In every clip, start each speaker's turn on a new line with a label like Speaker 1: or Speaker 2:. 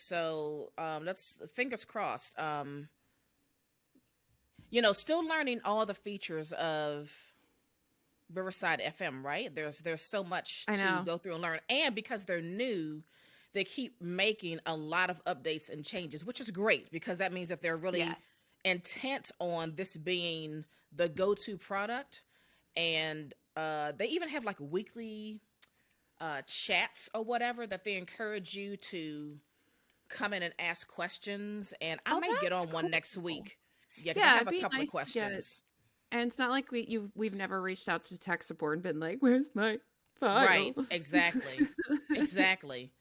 Speaker 1: So let's fingers crossed. Still learning all the features of Riverside FM, right? There's so much to go through and learn. And because they're new, they keep making a lot of updates and changes, which is great because that means that they're really intent on this being the go-to product. And they even have like weekly chats or whatever that they encourage you to come in and ask questions. And I may get on one next week. Yeah, because I have a couple of questions.
Speaker 2: And it's not like we've never reached out to tech support and been like, "Where's my file?"
Speaker 1: Right, exactly. Exactly.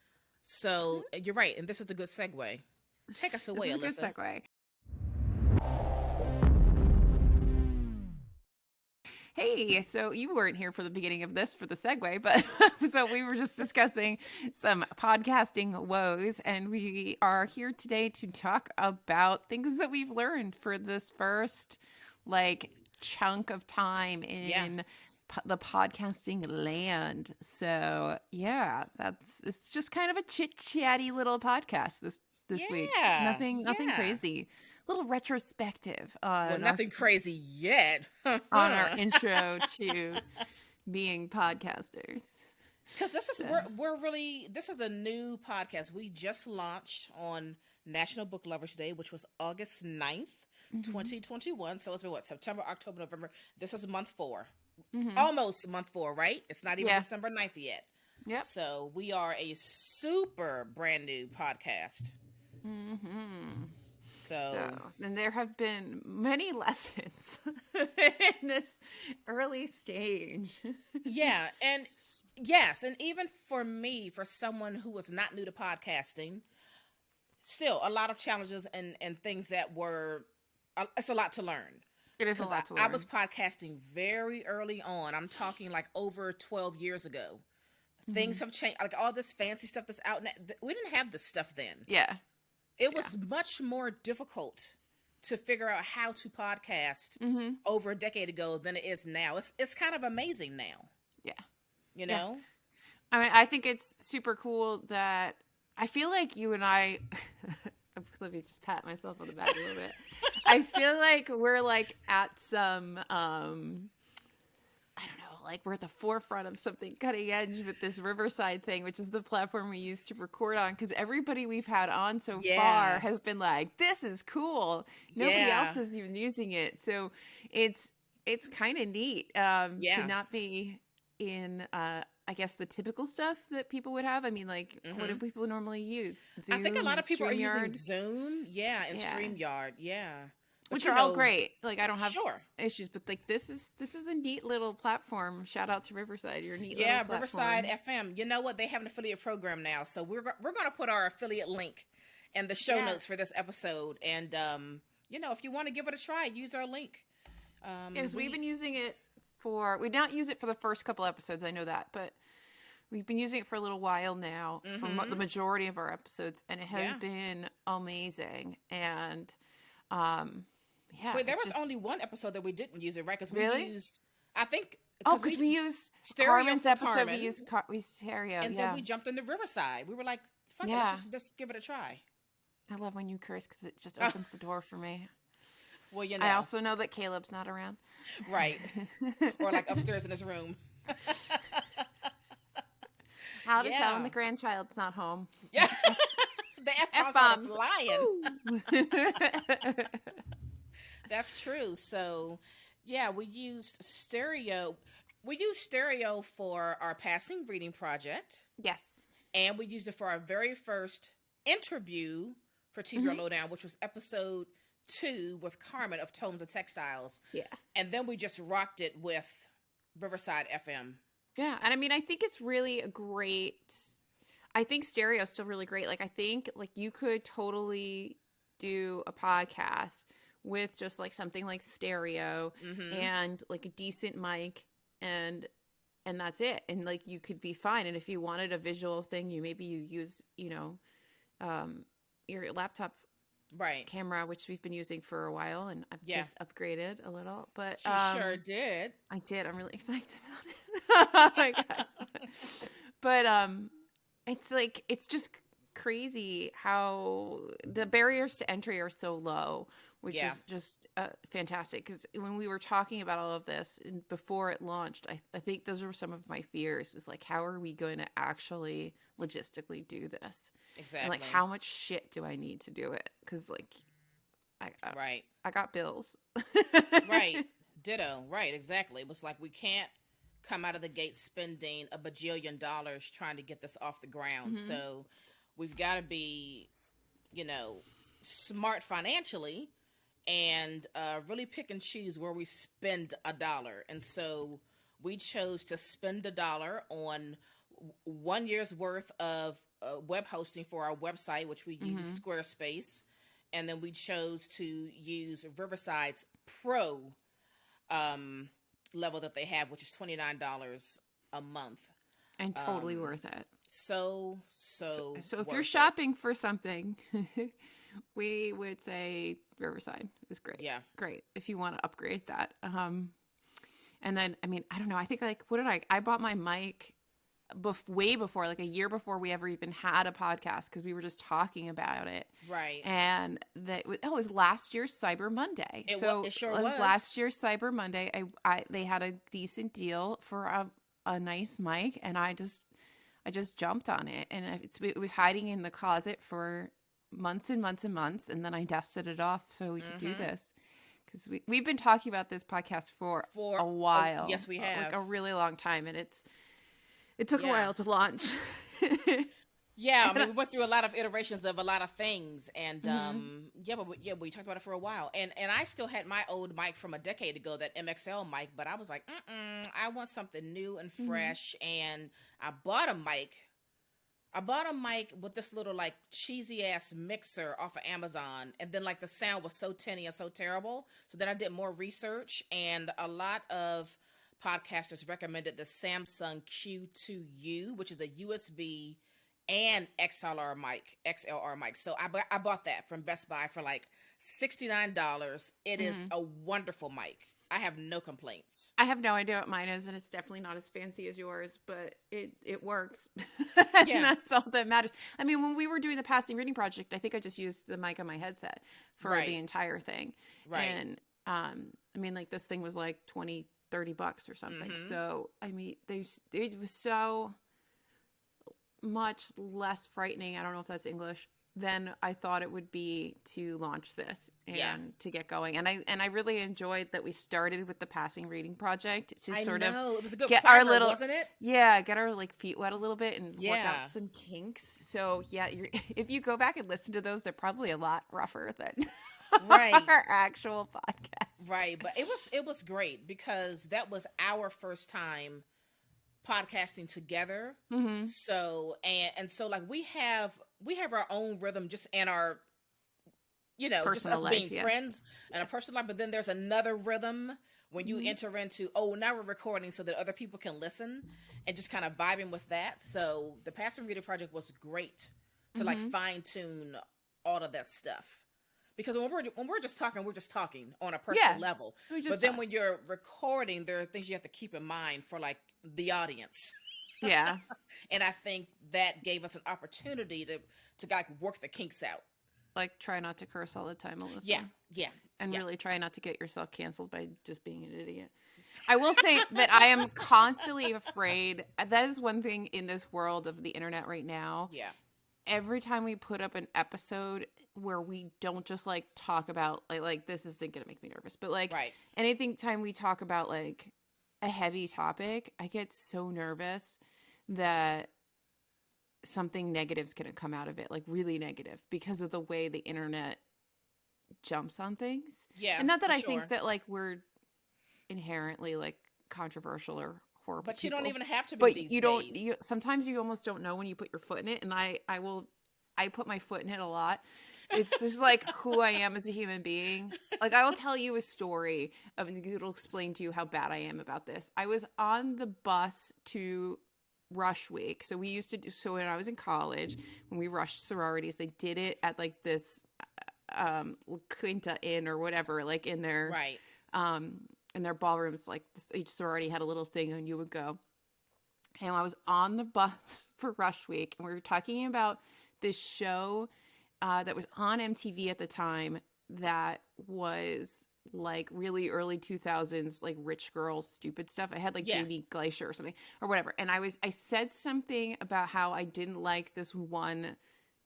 Speaker 1: So you're right, and this is a good segue. Take us away, Alyssa.
Speaker 2: This is a good segue. Hey, so you weren't here for the beginning of this for the segue, but so we were just discussing some podcasting woes, and we are here today to talk about things that we've learned for this first chunk of time in the podcasting land. So yeah, it's just kind of a chit-chatty little podcast this week. Nothing crazy. Little retrospective on
Speaker 1: nothing crazy yet
Speaker 2: on our intro to being podcasters.
Speaker 1: Because this is this is a new podcast we just launched on National Book Lovers Day, which was August 9th, 2021. So it's been September, October, November. This is month 4. Almost month 4, right? It's not even December 9th yet.
Speaker 2: Yep.
Speaker 1: So we are a super brand new podcast. So,
Speaker 2: and there have been many lessons in this early stage.
Speaker 1: Yeah, and yes, and even for me, for someone who was not new to podcasting, still a lot of challenges and things that were, it's a lot to learn.
Speaker 2: It is a lot to learn.
Speaker 1: I was podcasting very early on. I'm talking like over 12 years ago. Things have changed, like all this fancy stuff that's out now. We didn't have this stuff then.
Speaker 2: Yeah.
Speaker 1: It was much more difficult to figure out how to podcast over a decade ago than it is now. It's kind of amazing now.
Speaker 2: Yeah.
Speaker 1: You know?
Speaker 2: I mean, I think it's super cool that I feel like you and I, let me just pat myself on the back a little bit. I feel like we're at some, I don't know, we're at the forefront of something cutting edge with this Riverside thing, which is the platform we use to record on. Because everybody we've had on so far has been like, "This is cool." Nobody else is even using it, so it's kind of neat to not be in, I guess, the typical stuff that people would have. I mean, what do people normally use? Zoom,
Speaker 1: I think a lot of people are using
Speaker 2: StreamYard?
Speaker 1: Zoom, and StreamYard, But
Speaker 2: which are all great. I don't have issues, but this is a neat little platform. Shout out to Riverside, your neat little platform.
Speaker 1: Riverside FM. You know what? They have an affiliate program now, so we're going to put our affiliate link in the show notes for this episode. And if you want to give it a try, use our link.
Speaker 2: We've been using it we not use it for the first couple episodes. I know that, but we've been using it for a little while now for the majority of our episodes, and it has been amazing. And
Speaker 1: wait, there was only one episode that we didn't use it, right? Because we used, I think,
Speaker 2: because we used Carmen's episode. We used stereo,
Speaker 1: and then we jumped into Riverside. We were like, "Fuck it, let's just give it a try."
Speaker 2: I love when you curse because it just opens the door for me.
Speaker 1: Well,
Speaker 2: I also know that Caleb's not around,
Speaker 1: right? Or upstairs in his room.
Speaker 2: How to tell when the grandchild's not home?
Speaker 1: Yeah, the F-bombs are flying. That's true. So, we used stereo. We used stereo for our passing reading project.
Speaker 2: Yes.
Speaker 1: And we used it for our very first interview for TBR Lowdown, which was episode 2 with Carmen of Tomes and Textiles. Yeah. And then we just rocked it with Riverside FM.
Speaker 2: Yeah. And I mean, I think it's really I think stereo is still really great. I think you could totally do a podcast with just something like stereo and a decent mic and that's it. And you could be fine. And if you wanted a visual thing, you use, your laptop camera, which we've been using for a while, and I've just upgraded a little. But
Speaker 1: she sure did.
Speaker 2: I did. I'm really excited about it. Oh my God. But it's just crazy how the barriers to entry are so low, which is just fantastic. Because when we were talking about all of this and before it launched, I think those were some of my fears. Was like, how are we going to actually logistically do this?
Speaker 1: Exactly.
Speaker 2: And like, how much shit do I need to do it? Because like, I got bills.
Speaker 1: Right. Ditto. Right. Exactly. It was like, we can't come out of the gate spending $1 bajillion trying to get this off the ground.
Speaker 2: Mm-hmm.
Speaker 1: So we've got to be, smart financially and really pick and choose where we spend $1. And so we chose to spend $1 on 1 year's worth of web hosting for our website, which we use Squarespace. And then we chose to use Riverside's Pro level that they have, which is $29 a month.
Speaker 2: And totally worth it.
Speaker 1: So
Speaker 2: if you're shopping for something, we would say Riverside is great.
Speaker 1: Yeah.
Speaker 2: Great. If you want to upgrade that. And then, I mean, I don't know. I think like, I bought my mic way before, like a year before we ever even had a podcast, because we were just talking about it.
Speaker 1: Right.
Speaker 2: And it was last year's Cyber Monday.
Speaker 1: It sure was.
Speaker 2: Last year's Cyber Monday. They had a decent deal for a nice mic, and I just jumped on it, and it was hiding in the closet for months and months and months, and then I dusted it off so we could do this. Because we've been talking about this podcast for a while.
Speaker 1: Yes, we have.
Speaker 2: Like a really long time, and it took a while to launch.
Speaker 1: Yeah, I mean, we went through a lot of iterations of a lot of things, and we talked about it for a while. And I still had my old mic from a decade ago, that MXL mic, but I was like, I want something new and fresh, and I bought a mic. I bought a mic with this little like cheesy ass mixer off of Amazon, and then like the sound was so tinny and so terrible. So then I did more research, and a lot of podcasters recommended the Samsung Q2U, which is a USB and XLR mic. So I bought that from Best Buy for like $69. It is a wonderful mic. I have no complaints.
Speaker 2: I have no idea what mine is, and it's definitely not as fancy as yours, but it works.
Speaker 1: Yeah.
Speaker 2: And that's all that matters. I mean, when we were doing the passing reading project, I think I just used the mic on my headset for the entire thing.
Speaker 1: Right.
Speaker 2: And I mean, like, this thing was like $20-$30 or something. So I mean, it was so much less frightening, I don't know if that's English, than I thought it would be to launch this and to get going. And I really enjoyed that we started with the passing reading project to it
Speaker 1: was a good
Speaker 2: get
Speaker 1: primer,
Speaker 2: our little,
Speaker 1: wasn't it?
Speaker 2: Yeah, get our like feet wet a little bit and work out some kinks. So yeah, if you go back and listen to those, they're probably a lot rougher than our actual podcast.
Speaker 1: Right, but it was great because that was our first time podcasting together. So and so like we have our own rhythm just in our personal just us life, being friends and a personal life, but then there's another rhythm when you enter into now we're recording so that other people can listen, and just kind of vibing with that. So the Passing Reader project was great to like fine tune all of that stuff. Because when we're just talking on a personal level. But then when you're recording, there are things you have to keep in mind for like the audience.
Speaker 2: Yeah.
Speaker 1: And I think that gave us an opportunity to like work the kinks out.
Speaker 2: Like, try not to curse all the time, Alyssa.
Speaker 1: Yeah.
Speaker 2: And really try not to get yourself canceled by just being an idiot. I will say that I am constantly afraid. That is one thing in this world of the internet right now.
Speaker 1: Yeah.
Speaker 2: Every time we put up an episode where we don't just like talk about like this isn't gonna make me nervous, but like anything time we talk about like a heavy topic, I get so nervous that something negative is gonna come out of it, like really negative, because of the way the internet jumps on things.
Speaker 1: Yeah,
Speaker 2: and not that I think that like we're inherently like controversial or horrible,
Speaker 1: but you don't even have to be.
Speaker 2: But
Speaker 1: these
Speaker 2: you
Speaker 1: days.
Speaker 2: don't. Sometimes you almost don't know when you put your foot in it, and I put my foot in it a lot. It's just like who I am as a human being. Like, I will tell you a story it'll explain to you how bad I am about this. I was on the bus to Rush Week. So when I was in college, when we rushed sororities, they did it at like this Quinta Inn or whatever, like in their in their ballrooms. Like each sorority had a little thing, and you would go. And I was on the bus for Rush Week, and we were talking about this show that was on MTV at the time that was like really early 2000s, like rich girl stupid stuff. I had like Jamie Glacier or something or whatever. And I said something about how I didn't like this one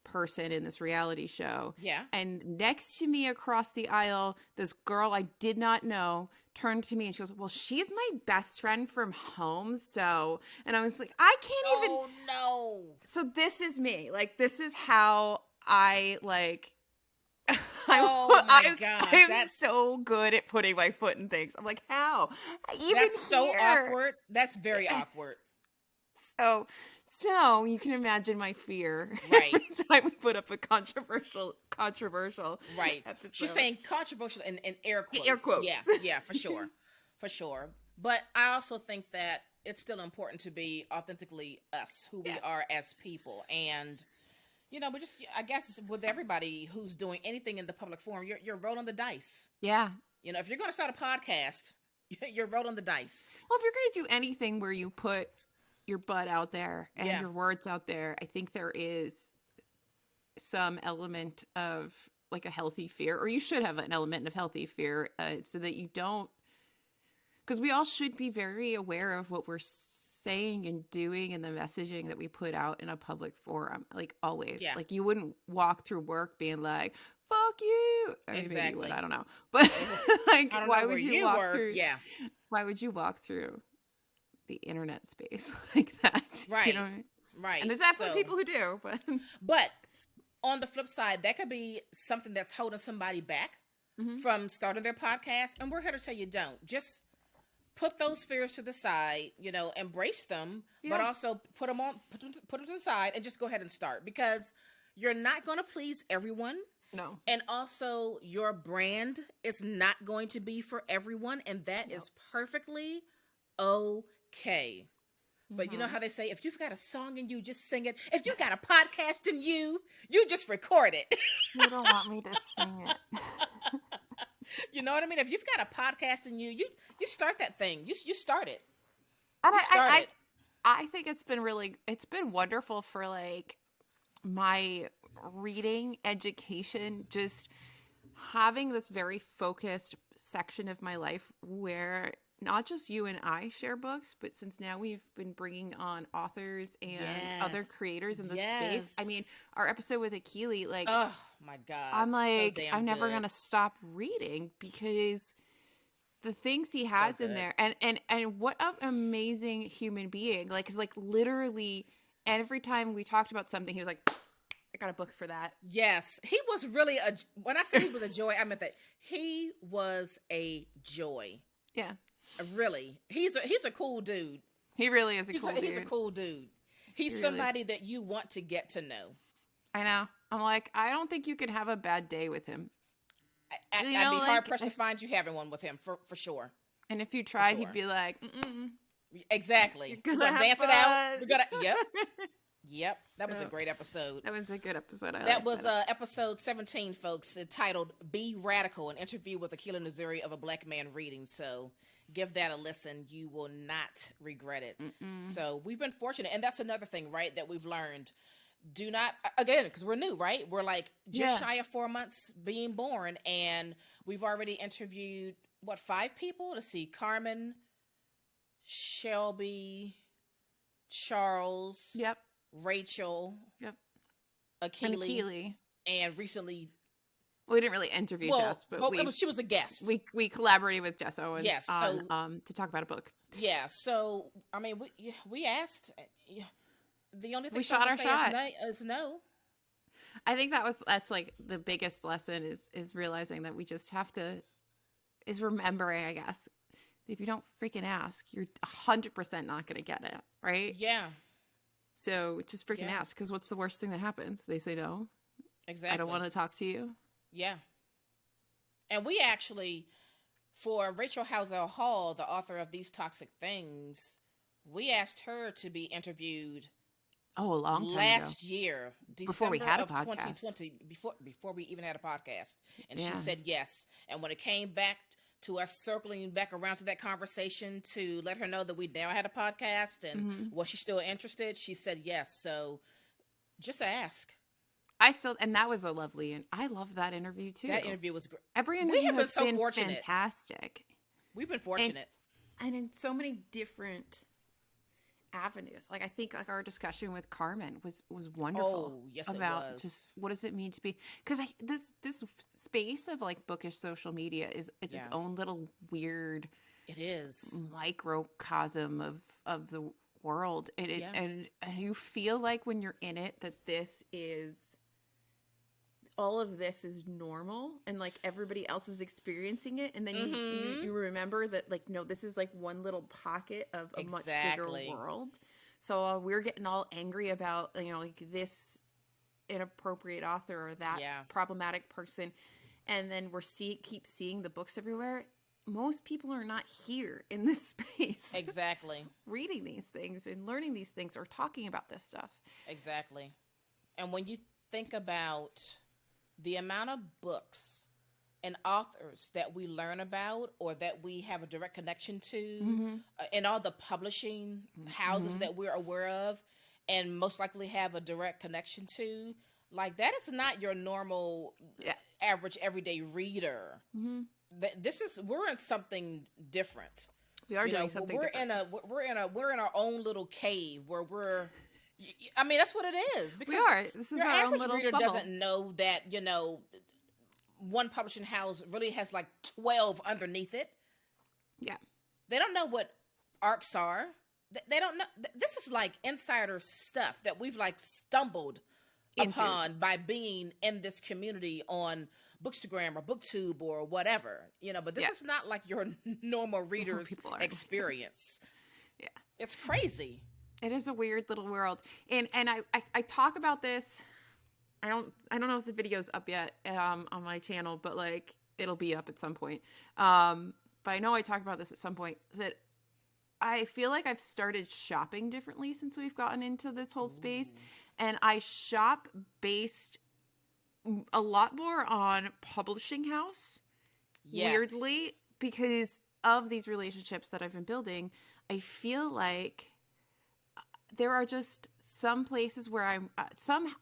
Speaker 2: person in this reality show.
Speaker 1: Yeah.
Speaker 2: And next to me across the aisle, this girl I did not know turned to me and she goes, well, she's my best friend from home. So, and I was like, I can't even.
Speaker 1: Oh, no.
Speaker 2: So this is me. Like, this is how I like.
Speaker 1: Oh my gosh.
Speaker 2: I'm so good at putting my foot in things. I'm like, how? Even
Speaker 1: that's so
Speaker 2: here.
Speaker 1: awkward. That's very awkward.
Speaker 2: So you can imagine my fear
Speaker 1: right.
Speaker 2: every time we put up a controversial
Speaker 1: right.
Speaker 2: episode.
Speaker 1: She's saying controversial in air quotes.
Speaker 2: Air quotes.
Speaker 1: Yeah, for sure. For sure. But I also think that it's still important to be authentically us, who we are as people. And you know, but just, I guess with everybody who's doing anything in the public forum, you're rolling the dice.
Speaker 2: Yeah.
Speaker 1: You know, if you're going to start a podcast, you're rolling the dice.
Speaker 2: Well, if you're going to do anything where you put your butt out there and your words out there, I think there is some element of like a healthy fear, or you should have an element of healthy fear so that you don't, because we all should be very aware of what we're saying and doing and the messaging that we put out in a public forum, like always. Like you wouldn't walk through work being like, fuck you.
Speaker 1: Exactly.
Speaker 2: Maybe you would, I don't know. But like, why would you walk through?
Speaker 1: Yeah.
Speaker 2: Why would you walk through the internet space like that?
Speaker 1: Right.
Speaker 2: You know what I mean?
Speaker 1: Right.
Speaker 2: And there's definitely people who do,
Speaker 1: but on the flip side, that could be something that's holding somebody back from starting their podcast. And we're here to tell you don't. Just put those fears to the side, you know, embrace them, but also put them to the side and just go ahead and start, because you're not going to please everyone.
Speaker 2: No.
Speaker 1: And also your brand is not going to be for everyone. And that is perfectly okay. But you know how they say, if you've got a song in you, just sing it. If you got a podcast in you, you just record it.
Speaker 2: You don't want me to sing it.
Speaker 1: You know what I mean? If you've got a podcast in you, you start that thing. You start it.
Speaker 2: And I think it's been wonderful for like my reading education, just having this very focused section of my life where not just you and I share books, but since now we've been bringing on authors and other creators in the space. I mean, our episode with Akili, like,
Speaker 1: oh my God,
Speaker 2: I'm like,
Speaker 1: so
Speaker 2: I'm never going to stop reading because the things he has in there, and what an amazing human being. Like, it's like literally every time we talked about something, he was like, I got a book for that.
Speaker 1: Yes. He was really when I said he was a joy, I meant that he was a joy.
Speaker 2: Yeah.
Speaker 1: Really. He's a cool dude.
Speaker 2: He really is a cool dude.
Speaker 1: He's a cool dude. He's somebody that you want to get to know.
Speaker 2: I know. I'm like, I don't think you can have a bad day with him.
Speaker 1: I'd be hard pressed to find you having one with him for sure.
Speaker 2: And if you tried, he'd be like, mm-mm.
Speaker 1: Exactly. We're gonna dance it out. We're gonna Yep. That was a great episode.
Speaker 2: That was a good episode.
Speaker 1: That was episode 17, folks, entitled Be Radical, an interview with Akila Naziri of A Black Man Reading. So give that a listen. You will not regret it. So we've been fortunate. And that's another thing, right, that we've learned. Do not, again, because we're new, right? We're like just shy of 4 months being born. And we've already interviewed, 5 people? Let's see. Carmen, Shelby, Charles.
Speaker 2: Yep.
Speaker 1: Rachel.
Speaker 2: Yep.
Speaker 1: Akili. And recently.
Speaker 2: We didn't really interview Jess, but
Speaker 1: she was a guest.
Speaker 2: We collaborated with Jess Owens to talk about a book.
Speaker 1: Yeah, so I mean, we asked. The only thing
Speaker 2: we shot our shot
Speaker 1: is no.
Speaker 2: I think that's like the biggest lesson is realizing that we just have to remembering, I guess, if you don't freaking ask, you're 100% not going to get it, right?
Speaker 1: Yeah.
Speaker 2: So just freaking ask, because what's the worst thing that happens? They say no.
Speaker 1: Exactly.
Speaker 2: I don't want to talk to you.
Speaker 1: Yeah. And we actually, for Rachel Housel Hall, the author of These Toxic Things, we asked her to be interviewed.
Speaker 2: Oh, a long time
Speaker 1: last year, December
Speaker 2: before we had
Speaker 1: of
Speaker 2: a podcast.
Speaker 1: 2020, before we even had a podcast, and she said yes. And when it came back to us circling back around to that conversation to let her know that we now had a podcast and was she still interested, she said yes. So just ask.
Speaker 2: And that was a lovely, and I love that interview too.
Speaker 1: That interview was great.
Speaker 2: Every interview has been
Speaker 1: fortunate.
Speaker 2: Fantastic.
Speaker 1: We've been fortunate.
Speaker 2: And in so many different avenues. Like, I think like our discussion with Carmen was wonderful.
Speaker 1: Oh, yes,
Speaker 2: about
Speaker 1: it was.
Speaker 2: just what does it mean to be, because this space of like bookish social media is its own little weird,
Speaker 1: it is,
Speaker 2: microcosm of the world, and and you feel like when you're in it that this is all of this is normal and like everybody else is experiencing it, and then you remember that like, no, this is like one little pocket of a much bigger world. So we're getting all angry about, you know, like this inappropriate author or that problematic person, and then keep seeing the books everywhere. Most people are not here in this space.
Speaker 1: Exactly.
Speaker 2: Reading these things and learning these things or talking about this stuff.
Speaker 1: Exactly. And when you think about the amount of books and authors that we learn about or that we have a direct connection to, and all the publishing houses that we're aware of and most likely have a direct connection to, like, that is not your normal average everyday reader. We're in something different.
Speaker 2: We are doing something different.
Speaker 1: We're in our own little cave where I mean, that's what it is. Because
Speaker 2: we are. This is
Speaker 1: your
Speaker 2: our
Speaker 1: average
Speaker 2: own little
Speaker 1: reader
Speaker 2: bubble.
Speaker 1: doesn't know that, you know, one publishing house really has like 12 underneath it.
Speaker 2: Yeah.
Speaker 1: They don't know what arcs are. They don't know. This is like insider stuff that we've like stumbled upon by being in this community on Bookstagram or BookTube or whatever, you know, but this is not like your normal reader's experience.
Speaker 2: Yeah.
Speaker 1: It's crazy.
Speaker 2: It is a weird little world. And I talk about this. I don't know if the video's up yet on my channel, but like it'll be up at some point. But I know I talk about this at some point, that I feel like I've started shopping differently since we've gotten into this whole space. And I shop based a lot more on publishing house. Weirdly, because of these relationships that I've been building, I feel like there are just some places where I'm some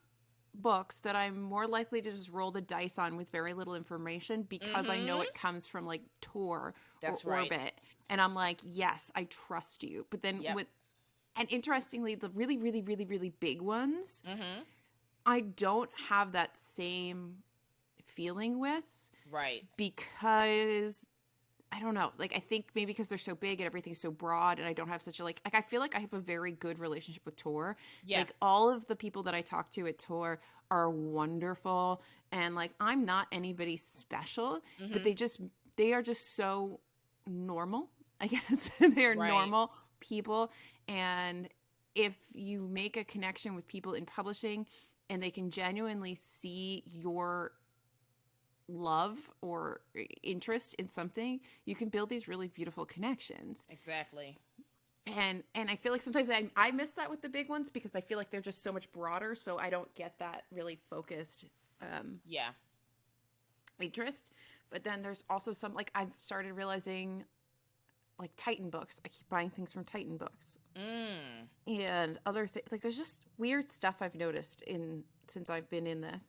Speaker 2: books that I'm more likely to just roll the dice on with very little information because I know it comes from like Tor or Orbit, and I'm like, yes, I trust you. But then and interestingly, the really, really, really, really big ones, I don't have that same feeling with, because I don't know. Like, I think maybe because they're so big and everything's so broad, and I don't have such a like I feel like I have a very good relationship with Tor. Yeah. Like, all of the people that I talk to at Tor are wonderful, and like I'm not anybody special, but they are just so normal, I guess. They are normal people, and if you make a connection with people in publishing and they can genuinely see your love or interest in something, you can build these really beautiful connections.
Speaker 1: Exactly.
Speaker 2: And I feel like sometimes I miss that with the big ones because I feel like they're just so much broader, so I don't get that really focused interest. But then there's also some, like, I've started realizing, like, Titan books. I keep buying things from Titan books. And other things. Like, there's just weird stuff I've noticed since I've been in this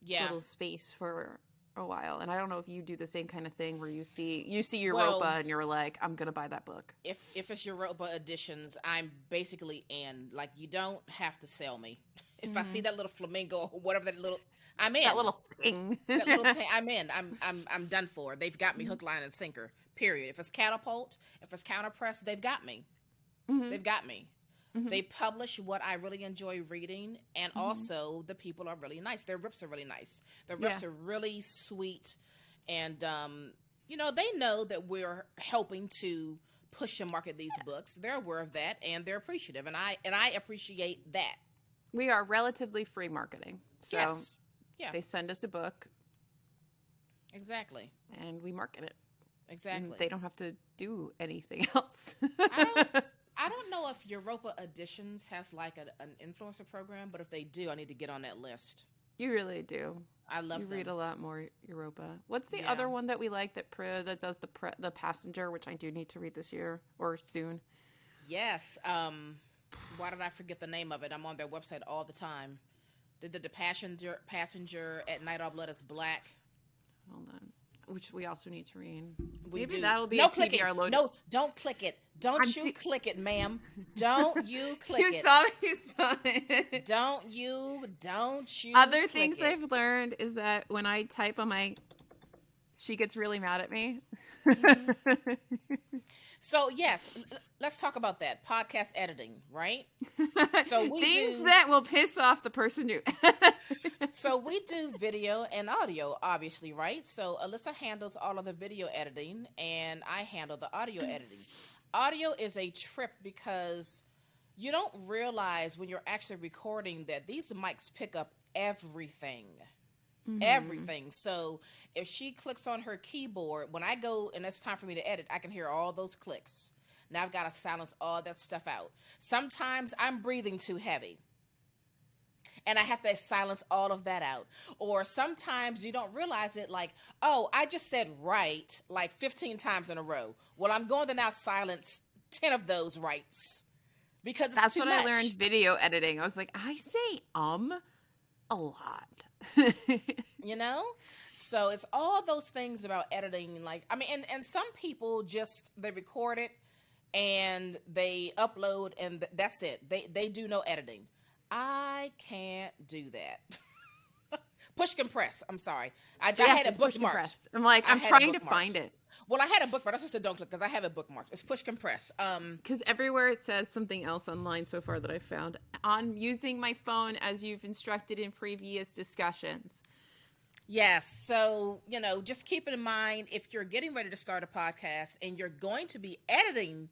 Speaker 2: little space for a while. And I don't know if you do the same kind of thing where you see Europa and you're like, I'm gonna buy that book.
Speaker 1: If it's Europa editions, I'm basically in. Like, you don't have to sell me. If I see that little flamingo or whatever I'm in.
Speaker 2: That little thing.
Speaker 1: I'm in. I'm done for. They've got me hook, line, and sinker. Period. If it's Catapult, if it's Counterpress, they've got me. They've got me. They publish what I really enjoy reading, and also the people are really nice. Their rips are really nice. Their rips are really sweet, and you know, they know that we're helping to push and market these books. They're aware of that, and they're appreciative, and I appreciate that.
Speaker 2: We are relatively free marketing, so they send us a book, and we market it.
Speaker 1: Exactly.
Speaker 2: And they don't have to do anything else.
Speaker 1: I don't know if Europa Editions has like an influencer program, but if they do, I need to get on that list.
Speaker 2: You really do.
Speaker 1: I love them.
Speaker 2: You read a lot more Europa. What's the other one that we like that does the Passenger, which I do need to read this year or soon?
Speaker 1: Yes. Why did I forget the name of it? I'm on their website all the time. The passenger at night, all blood is black.
Speaker 2: Hold on. Which we also need to read.
Speaker 1: Maybe
Speaker 2: that'll be
Speaker 1: no
Speaker 2: a TBR Lowdown.
Speaker 1: No, don't click it. Don't you click it, ma'am. Don't you click it.
Speaker 2: You saw it.
Speaker 1: Don't you
Speaker 2: Other
Speaker 1: click
Speaker 2: things
Speaker 1: it.
Speaker 2: I've learned is that when I type on my... She gets really mad at me.
Speaker 1: Mm-hmm. So, yes, let's talk about that. Podcast editing, right? So we
Speaker 2: Things that will piss off the person who...
Speaker 1: So we do video and audio, obviously, right? So Alyssa handles all of the video editing, and I handle the audio editing. Audio is a trip because you don't realize when you're actually recording that these mics pick up everything. Mm-hmm. Everything. So if she clicks on her keyboard, when I go and it's time for me to edit, I can hear all those clicks. Now I've got to silence all that stuff out. Sometimes I'm breathing too heavy, and I have to silence all of that out. Or sometimes you don't realize it, like, oh, I just said right like 15 times in a row. Well, I'm going to now silence 10 of those rights because it's
Speaker 2: That's
Speaker 1: too
Speaker 2: what
Speaker 1: much.
Speaker 2: I learned video editing. I was like, I say a lot.
Speaker 1: You know? So it's all those things about editing. Like, I mean, and some people just, they record it and they upload and that's it. They do no editing. I can't do that. Push compress. I'm sorry. I had it bookmarked.
Speaker 2: I'm like, I'm trying to find it.
Speaker 1: Well, I had a bookmark. That's what I said don't click because I have it bookmarked. It's push compress.
Speaker 2: Because everywhere it says something else online so far that I found on using my phone as you've instructed in previous discussions.
Speaker 1: Yes. So, just keep it in mind if you're getting ready to start a podcast and you're going to be editing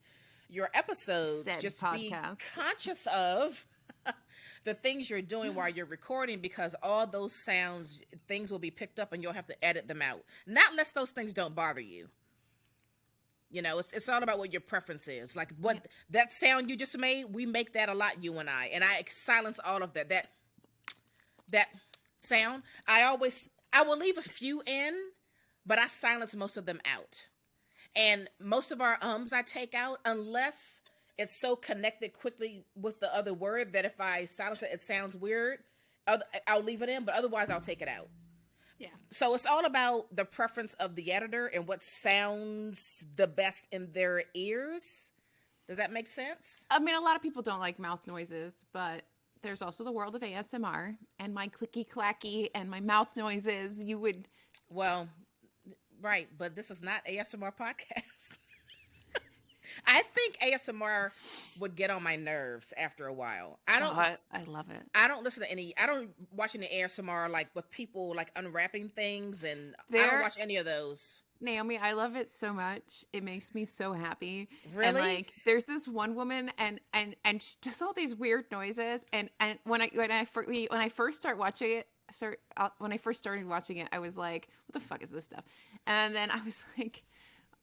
Speaker 1: your episodes, just be conscious of the things you're doing while you're recording, because all those things will be picked up and you'll have to edit them out. Not unless those things don't bother you. It's all about what your preference is. Like that sound you just made, we make that a lot, you and I silence all of that. That sound, I will leave a few in, but I silence most of them out. And most of our I take out unless it's so connected quickly with the other word that if I silence it, it sounds weird. I'll leave it in, but otherwise I'll take it out. Yeah. So it's all about the preference of the editor and what sounds the best in their ears. Does that make sense?
Speaker 2: I mean, a lot of people don't like mouth noises, but there's also the world of ASMR and my clicky clacky and my mouth noises.
Speaker 1: Well, right, but this is not ASMR podcast. I think ASMR would get on my nerves after a while. I
Speaker 2: love it.
Speaker 1: I don't watch any ASMR like with people like unwrapping things, and I don't watch any of those.
Speaker 2: Naomi, I love it so much. It makes me so happy.
Speaker 1: Really?
Speaker 2: And there's this one woman and she does all these weird noises. And when I first started watching it, I was like, what the fuck is this stuff? And then I was like,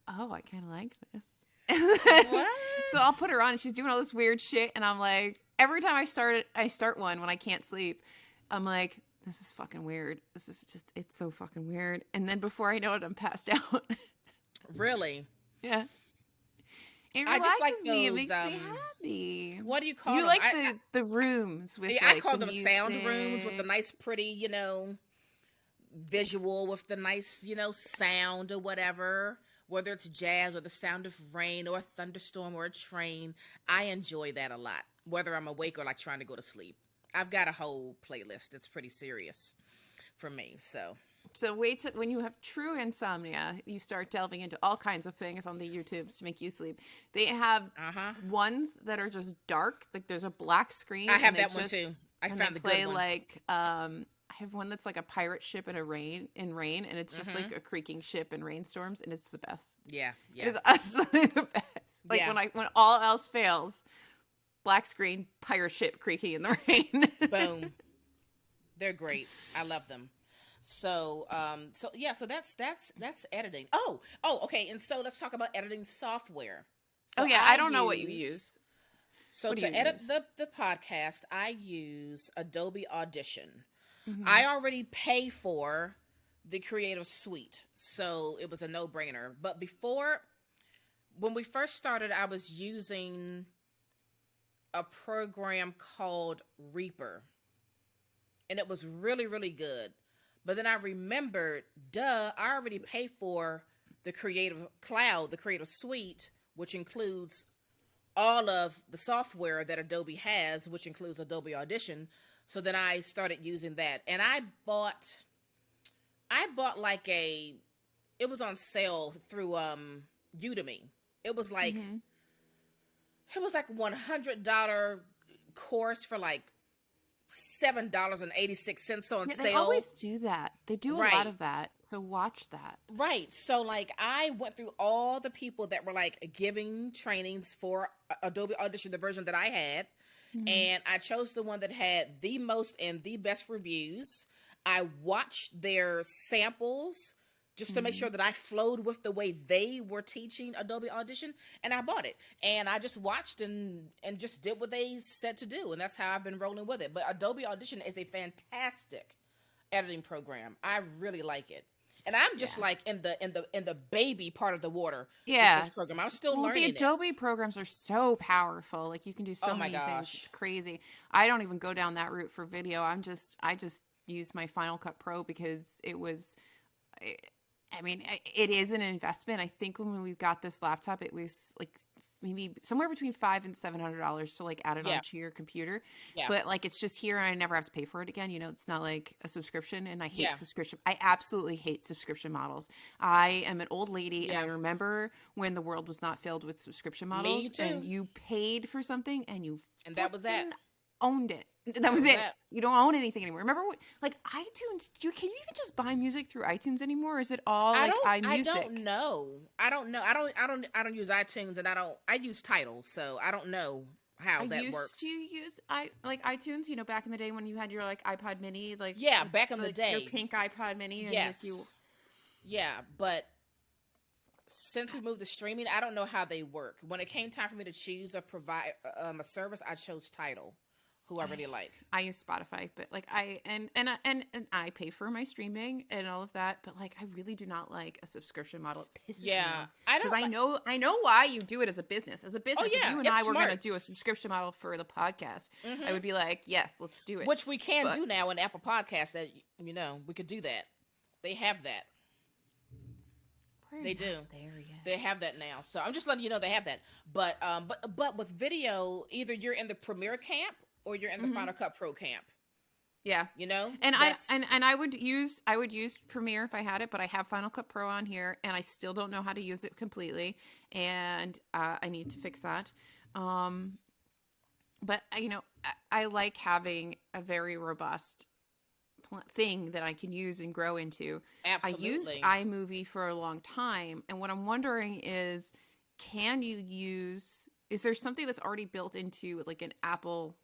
Speaker 2: oh, I kind of like this.
Speaker 1: What?
Speaker 2: So I'll put her on and she's doing all this weird shit. And I'm like, every time I start one when I can't sleep, I'm like, this is fucking weird. It's so fucking weird. And then before I know it, I'm passed out.
Speaker 1: Really?
Speaker 2: Yeah.
Speaker 1: I just like those.
Speaker 2: It makes me happy.
Speaker 1: What do you call
Speaker 2: them?
Speaker 1: You
Speaker 2: like the rooms with
Speaker 1: I call them sound rooms with the nice, pretty, visual with the nice, sound or whatever. Whether it's jazz or the sound of rain or a thunderstorm or a train. I enjoy that a lot. Whether I'm awake or like trying to go to sleep. I've got a whole playlist that's pretty serious for me. So
Speaker 2: wait till when you have true insomnia, you start delving into all kinds of things on the YouTubes to make you sleep. They have ones that are just dark, like there's a black screen.
Speaker 1: I have that one too. I found the good one.
Speaker 2: I have one that's like a pirate ship in rain, and it's just like a creaking ship in rainstorms, and it's the best.
Speaker 1: Yeah.
Speaker 2: It's absolutely the best. Like when all else fails, black screen, pirate ship creaking in the rain.
Speaker 1: Boom. They're great. I love them. So that's editing. Oh, okay. And so let's talk about editing software. So
Speaker 2: I don't know what you use.
Speaker 1: So to edit the podcast, I use Adobe Audition.
Speaker 2: Mm-hmm.
Speaker 1: I already pay for the Creative Suite, so it was a no-brainer. But when we first started, I was using a program called Reaper. and it was really, really good. But then I remembered, I already pay for the Creative Cloud, the Creative Suite, which includes all of the software that Adobe has, which includes Adobe Audition. So then I started using that, and I bought like it was on sale through Udemy. It was like $100 course for like $7.86 on sale.
Speaker 2: They always do that. They do a lot of that. So watch that.
Speaker 1: Right. So like I went through all the people that were like giving trainings for Adobe Audition, the version that I had. And I chose the one that had the most and the best reviews. I watched their samples just to make sure that I flowed with the way they were teaching Adobe Audition, and I bought it. And I just watched and just did what they said to do, and that's how I've been rolling with it. But Adobe Audition is a fantastic editing program. I really like it. And I'm just like in the baby part of the water with this program. I'm still learning
Speaker 2: the Adobe programs are so powerful. Like you can do so many things. It's crazy. I don't even go down that route for video. I just use my Final Cut Pro because it was I mean, it is an investment. I think when we got this laptop, it was like maybe somewhere between $500 and $700 to like add it onto your computer. Yeah. But like it's just here and I never have to pay for it again. You know, it's not like a subscription, and I hate subscription. I absolutely hate subscription models. I am an old lady and I remember when the world was not filled with subscription models.
Speaker 1: Me too.
Speaker 2: And you paid for something and
Speaker 1: that was that.
Speaker 2: Owned it. That was it. You don't own anything anymore. Remember what, like iTunes? Can you even just buy music through iTunes anymore? Or is it all like iMusic?
Speaker 1: I don't know. I don't use iTunes, and I use Tidal, so I don't know how that works.
Speaker 2: Do you use iTunes? You know, back in the day when you had your like iPod Mini, like
Speaker 1: back in the day,
Speaker 2: your pink iPod Mini.
Speaker 1: And but since we moved to streaming, I don't know how they work. When it came time for me to choose a service, I chose Tidal, who I really like.
Speaker 2: I use Spotify, but like I I pay for my streaming and all of that, but like I really do not like a subscription model. It pisses me off. Because I know why you do it as a business. As a business, if you and I were going to do a subscription model for the podcast, I would be like, yes, let's do it.
Speaker 1: Which we can do now in Apple Podcasts. That we could do that. They have that. They do.
Speaker 2: There yet.
Speaker 1: They have that now. So I'm just letting you know they have that. But with video, either you're in the Premiere camp or you're in the Final Cut Pro camp.
Speaker 2: Yeah.
Speaker 1: You know?
Speaker 2: And I would use Premiere if I had it, but I have Final Cut Pro on here and I still don't know how to use it completely, and I need to fix that. But I like having a very robust thing that I can use and grow into.
Speaker 1: Absolutely.
Speaker 2: I used iMovie for a long time, and what I'm wondering is, is there something that's already built into like an Apple,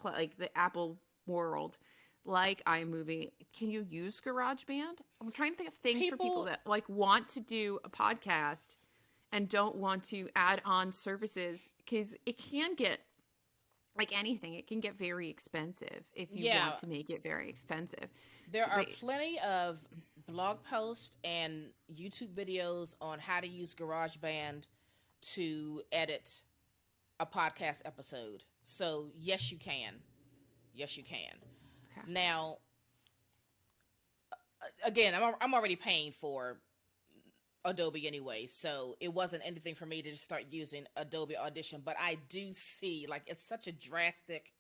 Speaker 2: like the Apple world, like iMovie? Can you use GarageBand? I'm trying to think of things for people that like want to do a podcast and don't want to add on services, because it can get, like anything, it can get very expensive if you want to make it very expensive.
Speaker 1: There are plenty of blog posts and YouTube videos on how to use GarageBand to edit a podcast episode. So yes, you can. Yes, you can. Okay. Now, again, I'm already paying for Adobe anyway, so it wasn't anything for me to just start using Adobe Audition. But I do see, like, it's such a drastic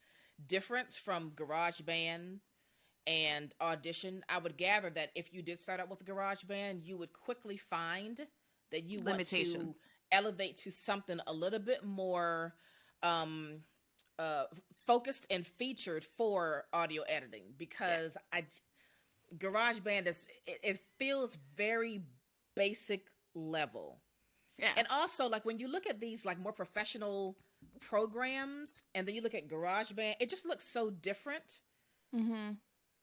Speaker 1: difference from GarageBand and Audition. I would gather that if you did start out with GarageBand, you would quickly find that you want to elevate to something a little bit more focused and featured for audio editing, because GarageBand it feels very basic level. And also, like, when you look at these like more professional programs and then you look at GarageBand, it just looks so different.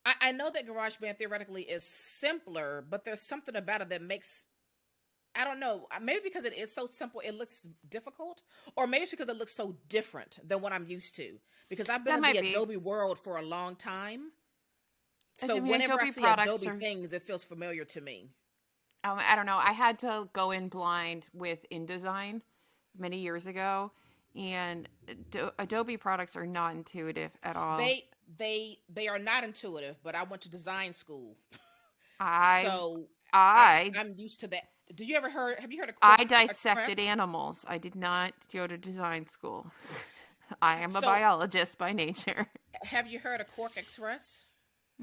Speaker 1: I know that GarageBand theoretically is simpler, but there's something about it that makes, I don't know, maybe because it is so simple it looks difficult, or maybe it's because it looks so different than what I'm used to, because I've been in the Adobe world for a long time. So whenever I see Adobe things, it feels familiar to me.
Speaker 2: I don't know. I had to go in blind with InDesign many years ago, and Adobe products are not intuitive at all.
Speaker 1: they are not intuitive, but I went to design school.
Speaker 2: I'm
Speaker 1: used to that. Have you heard of
Speaker 2: I
Speaker 1: Quark
Speaker 2: dissected
Speaker 1: Express?
Speaker 2: animals. I did not go to design school. I am a
Speaker 1: So
Speaker 2: biologist by nature.
Speaker 1: have you heard of Quark Express?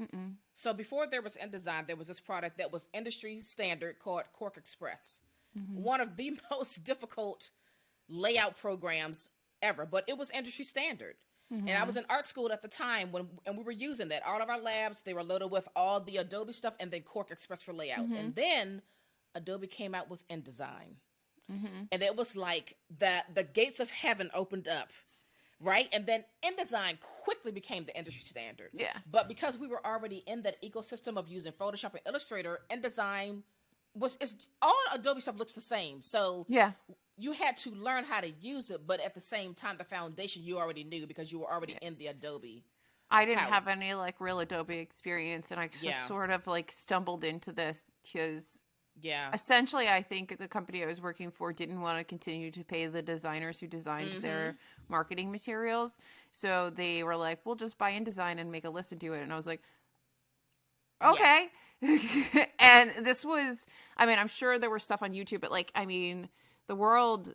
Speaker 2: Mm-mm.
Speaker 1: So before there was InDesign, there was this product that was industry standard called Quark Express.
Speaker 2: Mm-hmm.
Speaker 1: One of the most difficult layout programs ever, but it was industry standard.
Speaker 2: Mm-hmm.
Speaker 1: And I was in art school at the time and we were using that. All of our labs, they were loaded with all the Adobe stuff and then Quark Express for layout.
Speaker 2: Mm-hmm.
Speaker 1: And then Adobe came out with InDesign.
Speaker 2: Mm-hmm.
Speaker 1: And it was like the gates of heaven opened up, right? And then InDesign quickly became the industry standard.
Speaker 2: Yeah.
Speaker 1: But because we were already in that ecosystem of using Photoshop and Illustrator, InDesign all Adobe stuff looks the same. So
Speaker 2: yeah,
Speaker 1: you had to learn how to use it, but at the same time, the foundation you already knew because you were already in the Adobe.
Speaker 2: I didn't have any like real Adobe experience, and I sort of like stumbled into this because essentially I think the company I was working for didn't want to continue to pay the designers who designed their marketing materials. So they were like, we'll just buy InDesign and make a list and do it. And I was like, okay. Yeah. And this was, I mean, I'm sure there was stuff on YouTube, but like, I mean, the world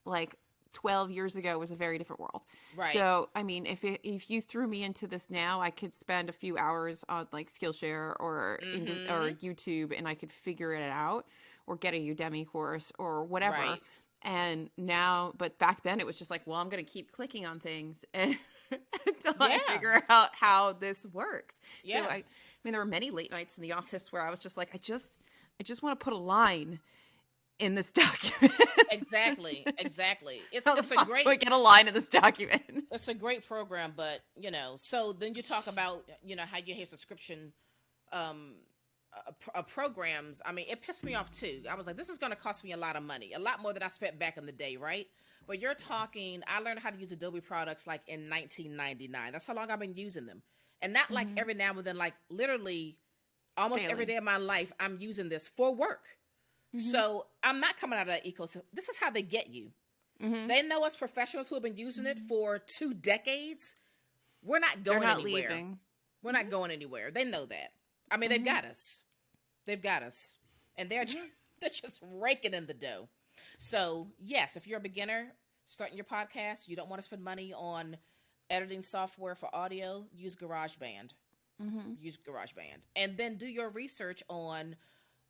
Speaker 2: like 12 years ago was a very different world.
Speaker 1: Right.
Speaker 2: So, I mean, if you threw me into this now, I could spend a few hours on like Skillshare or or YouTube and I could figure it out or get a Udemy course or whatever. Right. And now, but back then it was just like, well, I'm going to keep clicking on things and until I figure out how this works.
Speaker 1: Yeah.
Speaker 2: So I mean, there were many late nights in the office where I was just like, I just want to put a line in this document.
Speaker 1: Exactly. It's
Speaker 2: a great. Do I get a line in this document?
Speaker 1: It's a great program, but so then you talk about how you have subscription programs. I mean, it pissed me off too. I was like, this is going to cost me a lot of money, a lot more than I spent back in the day, right? But you're talking, I learned how to use Adobe products like in 1999. That's how long I've been using them, and not like every now and then, like literally almost
Speaker 2: daily.
Speaker 1: Every day of my life, I'm using this for work. So I'm not coming out of that ecosystem. This is how they get you. They know us professionals who have been using it for 2 decades. We're not going anywhere.
Speaker 2: Leaving.
Speaker 1: We're not going anywhere. They know that. I mean, they've got us. And they're just raking in the dough. So yes, if you're a beginner starting your podcast, you don't want to spend money on editing software for audio, use Garageband. Use Garageband. And then do your research on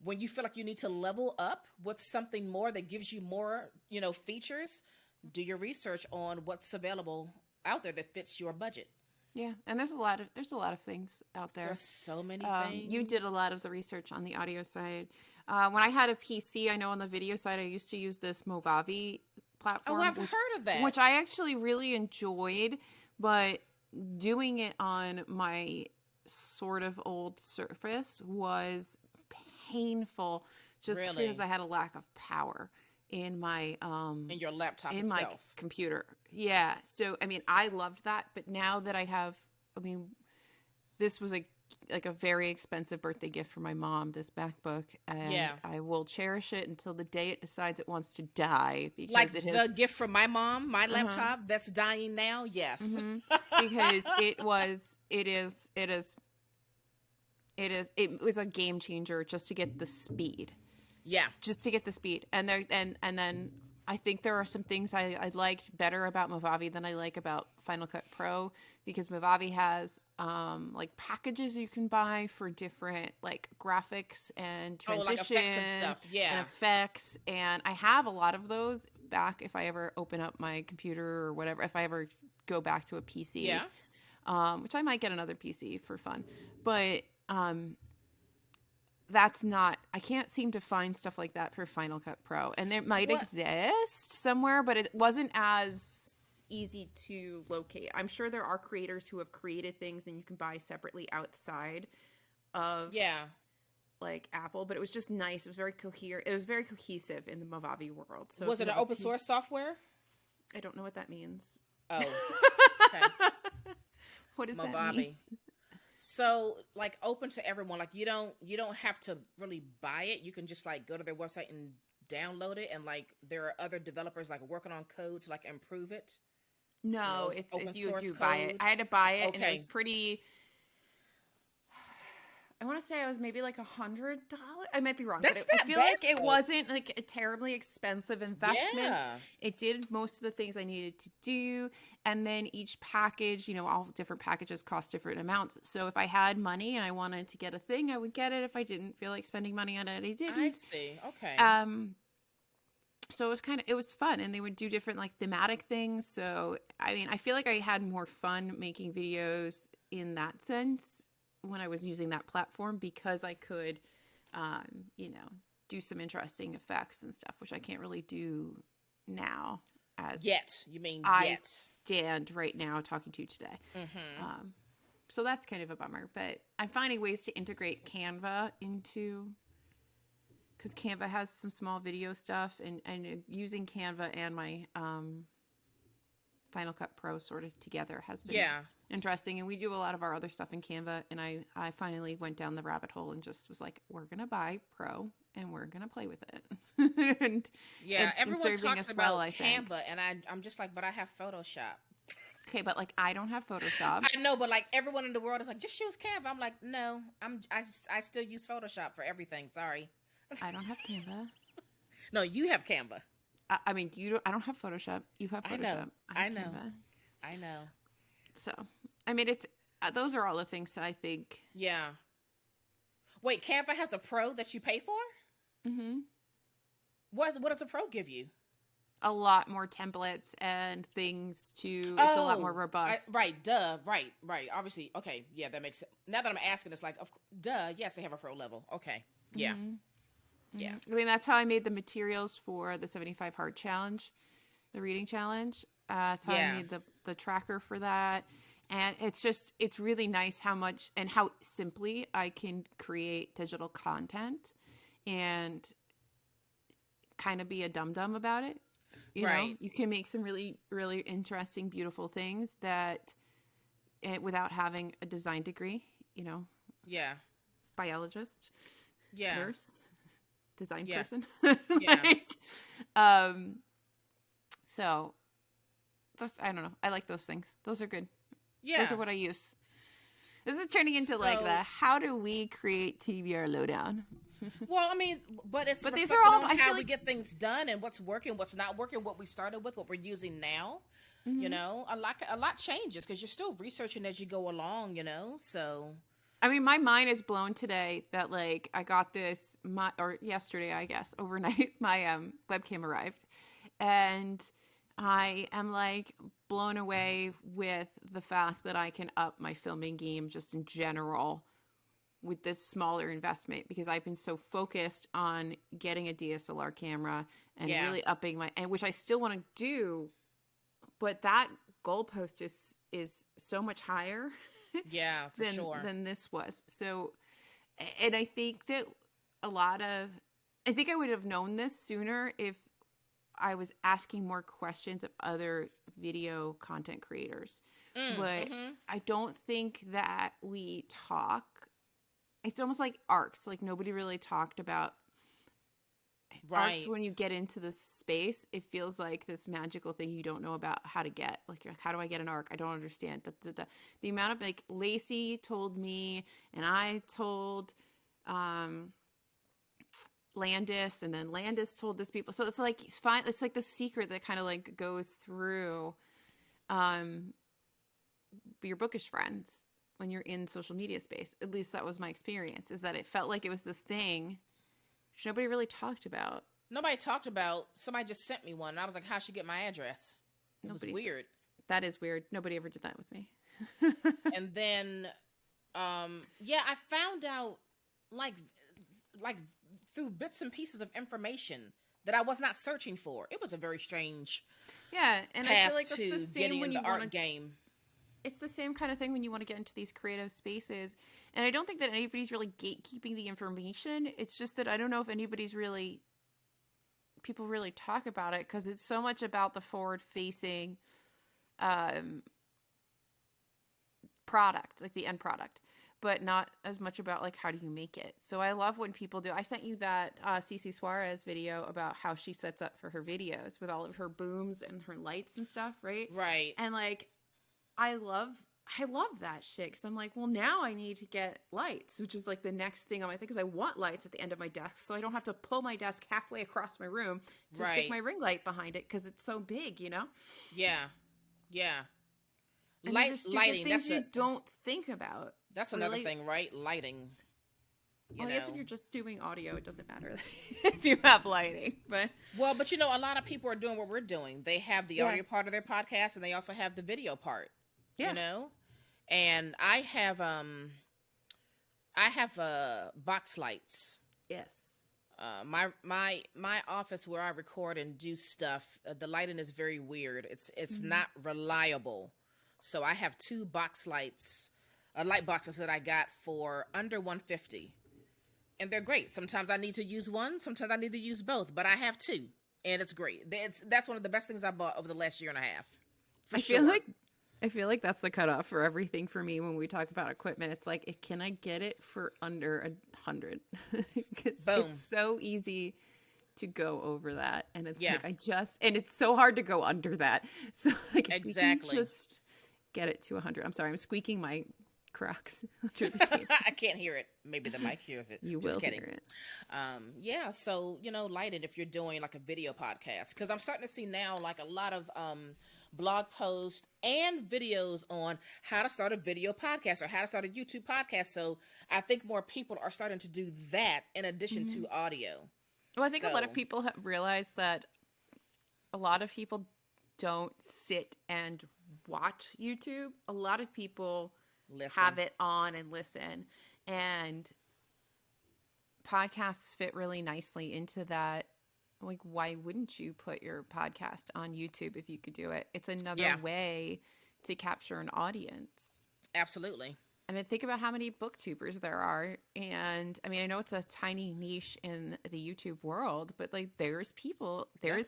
Speaker 1: when you feel like you need to level up with something more that gives you more, features, do your research on what's available out there that fits your budget.
Speaker 2: Yeah, and there's a lot of things out there.
Speaker 1: There's so many things.
Speaker 2: You did a lot of the research on the audio side. When I had a PC, I know on the video side, I used to use this Movavi platform.
Speaker 1: Oh, I've heard of that.
Speaker 2: Which I actually really enjoyed, but doing it on my sort of old Surface was painful just because I had a lack of power in my
Speaker 1: in your laptop
Speaker 2: in
Speaker 1: itself.
Speaker 2: My computer. Yeah. So I mean, I loved that, but now that I have, I mean, this was a very expensive birthday gift for my mom, this MacBook, and I will cherish it until the day it decides it wants to die because
Speaker 1: like the gift from my mom, my laptop that's dying now. Yes.
Speaker 2: Because it was a game changer just to get the speed.
Speaker 1: Yeah.
Speaker 2: Just to get the speed. And then I think there are some things I liked better about Movavi than I like about Final Cut Pro, because Movavi has like packages you can buy for different like graphics and transitions,
Speaker 1: like effects and stuff. Yeah.
Speaker 2: And effects. And I have a lot of those back if I ever open up my computer or whatever, if I ever go back to a PC.
Speaker 1: Yeah.
Speaker 2: Which I might get another PC for fun. But that's not, I can't seem to find stuff like that for Final Cut Pro. And it might exist somewhere, but it wasn't as easy to locate. I'm sure there are creators who have created things and you can buy separately outside of like Apple, but it was just nice. It was very cohesive in the Movavi world. So
Speaker 1: was it an open source software?
Speaker 2: I don't know what that means.
Speaker 1: Oh. Okay.
Speaker 2: What does
Speaker 1: Movavi.
Speaker 2: that mean?
Speaker 1: So like open to everyone. Like you don't have to really buy it. You can just like go to their website and download it, and like there are other developers like working on code to like improve it.
Speaker 2: No,
Speaker 1: It's
Speaker 2: it's
Speaker 1: open
Speaker 2: you
Speaker 1: source
Speaker 2: buy it.
Speaker 1: code.
Speaker 2: I had to buy it, and it was
Speaker 1: Okay.
Speaker 2: pretty. I want to say I was maybe like $100. I might be wrong,
Speaker 1: That's
Speaker 2: but I
Speaker 1: not
Speaker 2: feel
Speaker 1: bad.
Speaker 2: like it wasn't like a terribly expensive investment.
Speaker 1: Yeah.
Speaker 2: It did most of the things I needed to do. And then each package, all different packages cost different amounts. So if I had money and I wanted to get a thing, I would get it. If I didn't feel like spending money on it, I didn't.
Speaker 1: I see. Okay.
Speaker 2: So it was fun, and they would do different like thematic things. So, I mean, I feel like I had more fun making videos in that sense when I was using that platform, because I could, do some interesting effects and stuff, which I can't really do now as
Speaker 1: Yet. You mean
Speaker 2: I
Speaker 1: yet.
Speaker 2: stand right now talking to you today.
Speaker 1: Mm-hmm.
Speaker 2: So that's kind of a bummer, but I'm finding ways to integrate Canva into, because Canva has some small video stuff, and using Canva and my Final Cut Pro sort of together has been interesting. And we do a lot of our other stuff in Canva, and I finally went down the rabbit hole and just was like, we're going to buy Pro and we're going to play with it. And
Speaker 1: everyone talks about Canva, and I'm just like, but I have Photoshop.
Speaker 2: Okay, but like I don't have Photoshop.
Speaker 1: I know, but like everyone in the world is like, just use Canva. I'm like, no, I still use Photoshop for everything. Sorry.
Speaker 2: I don't have Canva.
Speaker 1: No, you have Canva.
Speaker 2: I mean, I don't have Photoshop. You have Photoshop.
Speaker 1: I know.
Speaker 2: Canva.
Speaker 1: I know.
Speaker 2: So, I mean, it's those are all the things that I think.
Speaker 1: Yeah. Wait, Canva has a Pro that you pay for?
Speaker 2: Mm-hmm.
Speaker 1: What does a Pro give you?
Speaker 2: A lot more templates and things to. It's a lot more robust.
Speaker 1: Right. Duh. Right. Obviously. Okay. Yeah, that makes sense. Now that I'm asking, it's like, duh. Yes, they have a Pro level. Okay. Yeah.
Speaker 2: Mm-hmm.
Speaker 1: Yeah.
Speaker 2: I mean, that's how I made the materials for the 75 Hard Challenge, the reading challenge. That's how I made the tracker for that. And it's really nice how much and how simply I can create digital content and kind of be a dum-dum about it. You know, you can make some really, really interesting, beautiful things that without having a design degree,
Speaker 1: Yeah.
Speaker 2: Biologist.
Speaker 1: Yeah.
Speaker 2: Nurse. Design person.
Speaker 1: Yeah.
Speaker 2: So I don't know. I like those things. Those are good.
Speaker 1: Yeah.
Speaker 2: Those are what I use. This is turning into like the how do we create TBR Lowdown?
Speaker 1: Well, I mean, but these are all how we get things done and what's working, what's not working, what we started with, what we're using now.
Speaker 2: Mm-hmm.
Speaker 1: A lot changes because you're still researching as you go along. So.
Speaker 2: I mean, my mind is blown today that like I got this or yesterday, I guess, overnight, my webcam arrived, and I am like blown away with the fact that I can up my filming game just in general with this smaller investment, because I've been so focused on getting a DSLR camera and really upping which I still want to do, but that goalpost is so much higher.
Speaker 1: Yeah, for sure.
Speaker 2: Than this was. So, and I think that I think I would have known this sooner if I was asking more questions of other video content creators. But I don't think that we talk. It's almost like arcs. Like nobody really talked about arcs. When you get into this space, it feels like this magical thing you don't know about how to get. Like, how do I get an arc? I don't understand. The amount of like Lacey told me, and I told Landis, and then Landis told this people. So it's like it's fine. It's like the secret that kind of like goes through your bookish friends when you're in social media space. At least that was my experience, is that it felt like it was this thing which nobody really talked about.
Speaker 1: Nobody talked about. Somebody just sent me one, and I was like, how'd she get my address? It was weird.
Speaker 2: That is weird. Nobody ever did that with me.
Speaker 1: And then, I found out like through bits and pieces of information that I was not searching for. It was a very strange
Speaker 2: and I feel like it's the same
Speaker 1: getting
Speaker 2: when
Speaker 1: in the art game.
Speaker 2: It's the same kind of thing when you want to get into these creative spaces. And I don't think that anybody's really gatekeeping the information. It's just that I don't know if people really talk about it, because it's so much about the forward-facing product, like the end product. but not as much about like how do you make it. So I love when people do. I sent you that Cece Suarez video about how she sets up for her videos with all of her booms and her lights and stuff, right?
Speaker 1: Right.
Speaker 2: And like I love that shit because I'm like, well, now I need to get lights, which is like the next thing on my thing because I want lights at the end of my desk so I don't have to pull my desk halfway across my room to stick my ring light behind it because it's so big, you know?
Speaker 1: Yeah. Yeah.
Speaker 2: And lighting. Things you don't think about.
Speaker 1: That's another thing, right? Lighting.
Speaker 2: I guess if you're just doing audio, it doesn't matter if you have lighting. But
Speaker 1: you know, a lot of people are doing what we're doing. They have the audio part of their podcast, and they also have the video part. Yeah. You know, and I have box lights.
Speaker 2: Yes.
Speaker 1: My office where I record and do stuff, the lighting is very weird. It's not reliable. So I have 2 box lights, light boxes that I got for under $150, and they're great. Sometimes I need to use one, sometimes I need to use both, but I have 2, and it's great. That's one of the best things I bought over the last year and a half.
Speaker 2: I feel like that's the cutoff for everything for me when we talk about equipment. It's like, can I get it for under $100? It's so easy to go over that, and it's like and it's so hard to go under that. So like, exactly, we can just get it to 100. I'm sorry, I'm squeaking my Crocs under the table.
Speaker 1: I can't hear it. Maybe the mic hears it.
Speaker 2: You just will hear it.
Speaker 1: Yeah, so, you know, light it if you're doing like a video podcast. Because I'm starting to see now like a lot of blog posts and videos on how to start a video podcast or how to start a YouTube podcast. So I think more people are starting to do that in addition to audio.
Speaker 2: Well, I think a lot of people have realized that a lot of people don't sit and watch YouTube. A lot of people have it on and listen, and podcasts fit really nicely into that. Like, why wouldn't you put your podcast on YouTube if you could do it? It's another way to capture an audience.
Speaker 1: Absolutely.
Speaker 2: I mean, think about how many booktubers there are. And I mean, I know it's a tiny niche in the YouTube world, but like there are people that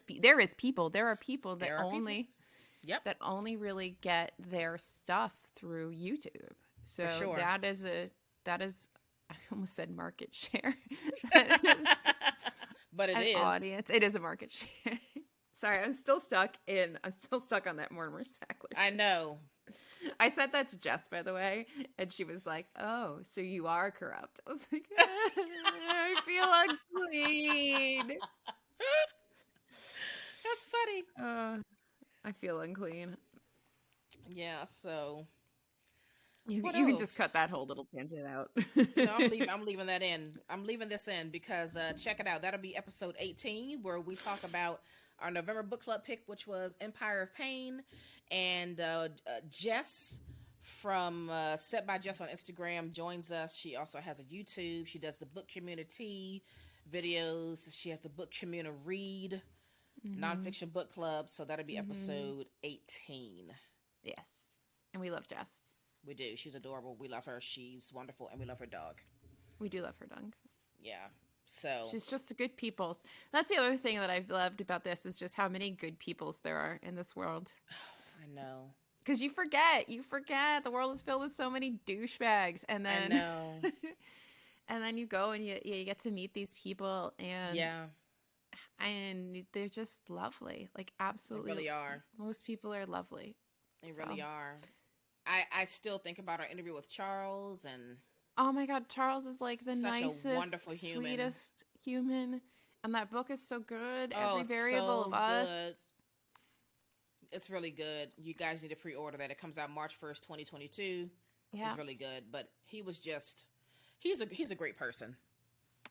Speaker 2: only really get their stuff through YouTube. So that is I almost said market share.
Speaker 1: But it is
Speaker 2: audience. It is a market share. Sorry, I'm still stuck on that Mortimer Sackler.
Speaker 1: I know.
Speaker 2: I said that to Jess, by the way, and she was like, "Oh, so you are corrupt." I was like, "I feel unclean."
Speaker 1: That's funny.
Speaker 2: I feel unclean.
Speaker 1: Yeah, so
Speaker 2: you can just cut that whole little tangent out.
Speaker 1: No, I'm leaving that in. I'm leaving this in because check it out. That'll be episode 18 where we talk about our November book club pick, which was Empire of Pain, and Jess from Set by Jess on Instagram joins us. She also has a YouTube. She does the book community videos. She has the book community read nonfiction book club. So that'll be episode 18.
Speaker 2: Yes, and we love Jess.
Speaker 1: We do. She's adorable. We love her. She's wonderful, and we love her dog.
Speaker 2: We do love her dog.
Speaker 1: Yeah. So
Speaker 2: she's just a good peoples. That's the other thing that I've loved about this is just how many good peoples there are in this world.
Speaker 1: I know.
Speaker 2: Because you forget the world is filled with so many douchebags, and then
Speaker 1: I know.
Speaker 2: And then you go and you get to meet these people, and and they're just lovely. Like, absolutely,
Speaker 1: they really are.
Speaker 2: Most people are lovely.
Speaker 1: They really are. I still think about our interview with Charles, and
Speaker 2: oh my God, Charles is like the nicest,
Speaker 1: wonderful
Speaker 2: sweetest human, and that book is so good. Every variable of us.
Speaker 1: Good. It's really good. You guys need to pre-order that. It comes out March 1st, 2022. Yeah. It's really good. But he's a great person.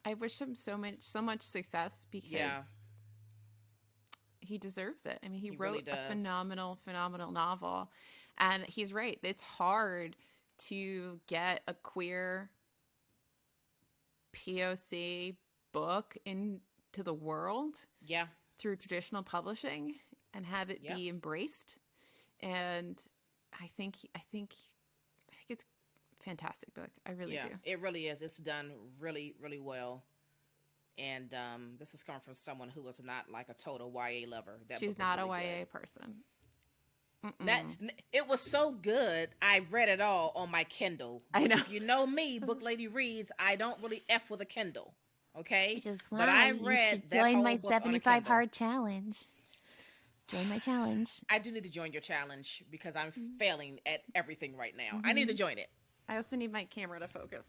Speaker 2: I wish him so much success because he deserves it. I mean, he wrote really a phenomenal novel. And he's right. It's hard to get a queer POC book into the world through traditional publishing and have it be embraced. And I think it's a fantastic book. I really do.
Speaker 1: It really is. It's done really, really well. And this is coming from someone who was not like a total YA lover.
Speaker 2: She's not a YA person.
Speaker 1: That it was so good. I read it all on my Kindle.
Speaker 2: I know.
Speaker 1: If you know me, Book Lady reads. I don't really f with a Kindle. Okay,
Speaker 3: which is why
Speaker 1: but I
Speaker 3: you
Speaker 1: read
Speaker 3: should
Speaker 1: that
Speaker 3: join
Speaker 1: whole
Speaker 3: my
Speaker 1: book on a
Speaker 3: 75
Speaker 1: Kindle.
Speaker 3: hard challenge. Join my challenge.
Speaker 1: I do need to join your challenge because I'm failing at everything right now.
Speaker 2: Mm-hmm.
Speaker 1: I need to join it.
Speaker 2: I also need my camera to focus.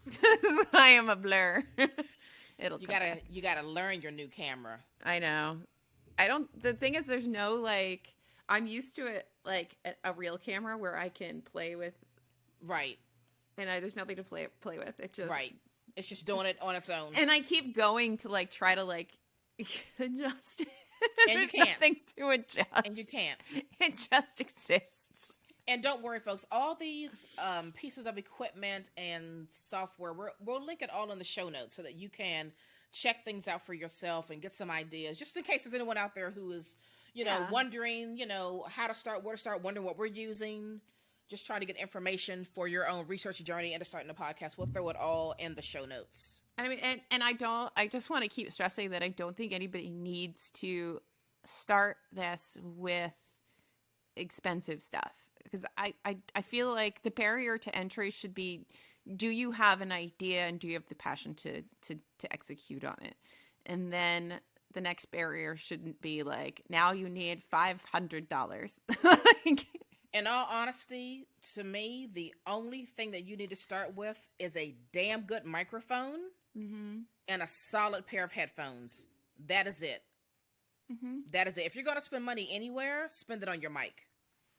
Speaker 2: I am a blur.
Speaker 1: You gotta learn your new camera.
Speaker 2: I know. The thing is, there's no like. I'm used to it like a real camera where I can play with.
Speaker 1: Right.
Speaker 2: And there's nothing to play with. It just
Speaker 1: right. It's just doing it on its own.
Speaker 2: And I keep going to like try to like adjust it.
Speaker 1: And
Speaker 2: There's
Speaker 1: you can't.
Speaker 2: nothing to adjust.
Speaker 1: And you can't.
Speaker 2: It just exists.
Speaker 1: And don't worry, folks. All these pieces of equipment and software, we'll link it all in the show notes so that you can check things out for yourself and get some ideas. Just in case there's anyone out there who is, wondering, how to start, where to start, wondering what we're using. Just trying to get information for your own research journey and to starting the podcast. We'll throw it all in the show notes.
Speaker 2: And I mean, and I just want to keep stressing that I don't think anybody needs to start this with expensive stuff. Because I feel like the barrier to entry should be, do you have an idea and do you have the passion to execute on it? And then the next barrier shouldn't be like, now you need $500. Like,
Speaker 1: in all honesty, to me, the only thing that you need to start with is a damn good microphone and a solid pair of headphones. That is it. That is it. If you're going to spend money anywhere, spend it on your mic.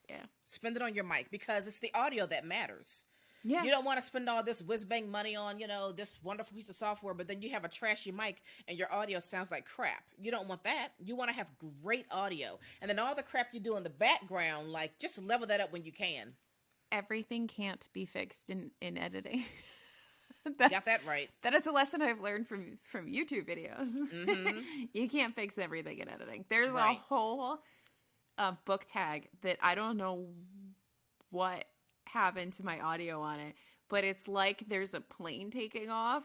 Speaker 2: Yeah.
Speaker 1: Spend it on your mic because it's the audio that matters.
Speaker 2: Yeah.
Speaker 1: You don't want to spend all this whiz-bang money on, this wonderful piece of software, but then you have a trashy mic and your audio sounds like crap. You don't want that. You want to have great audio. And then all the crap you do in the background, like, just level that up when you can.
Speaker 2: Everything can't be fixed in editing.
Speaker 1: Got that right.
Speaker 2: That is a lesson I've learned from YouTube videos. You can't fix everything in editing. There's a whole book tag that I don't know what happened to my audio on it, but it's like there's a plane taking off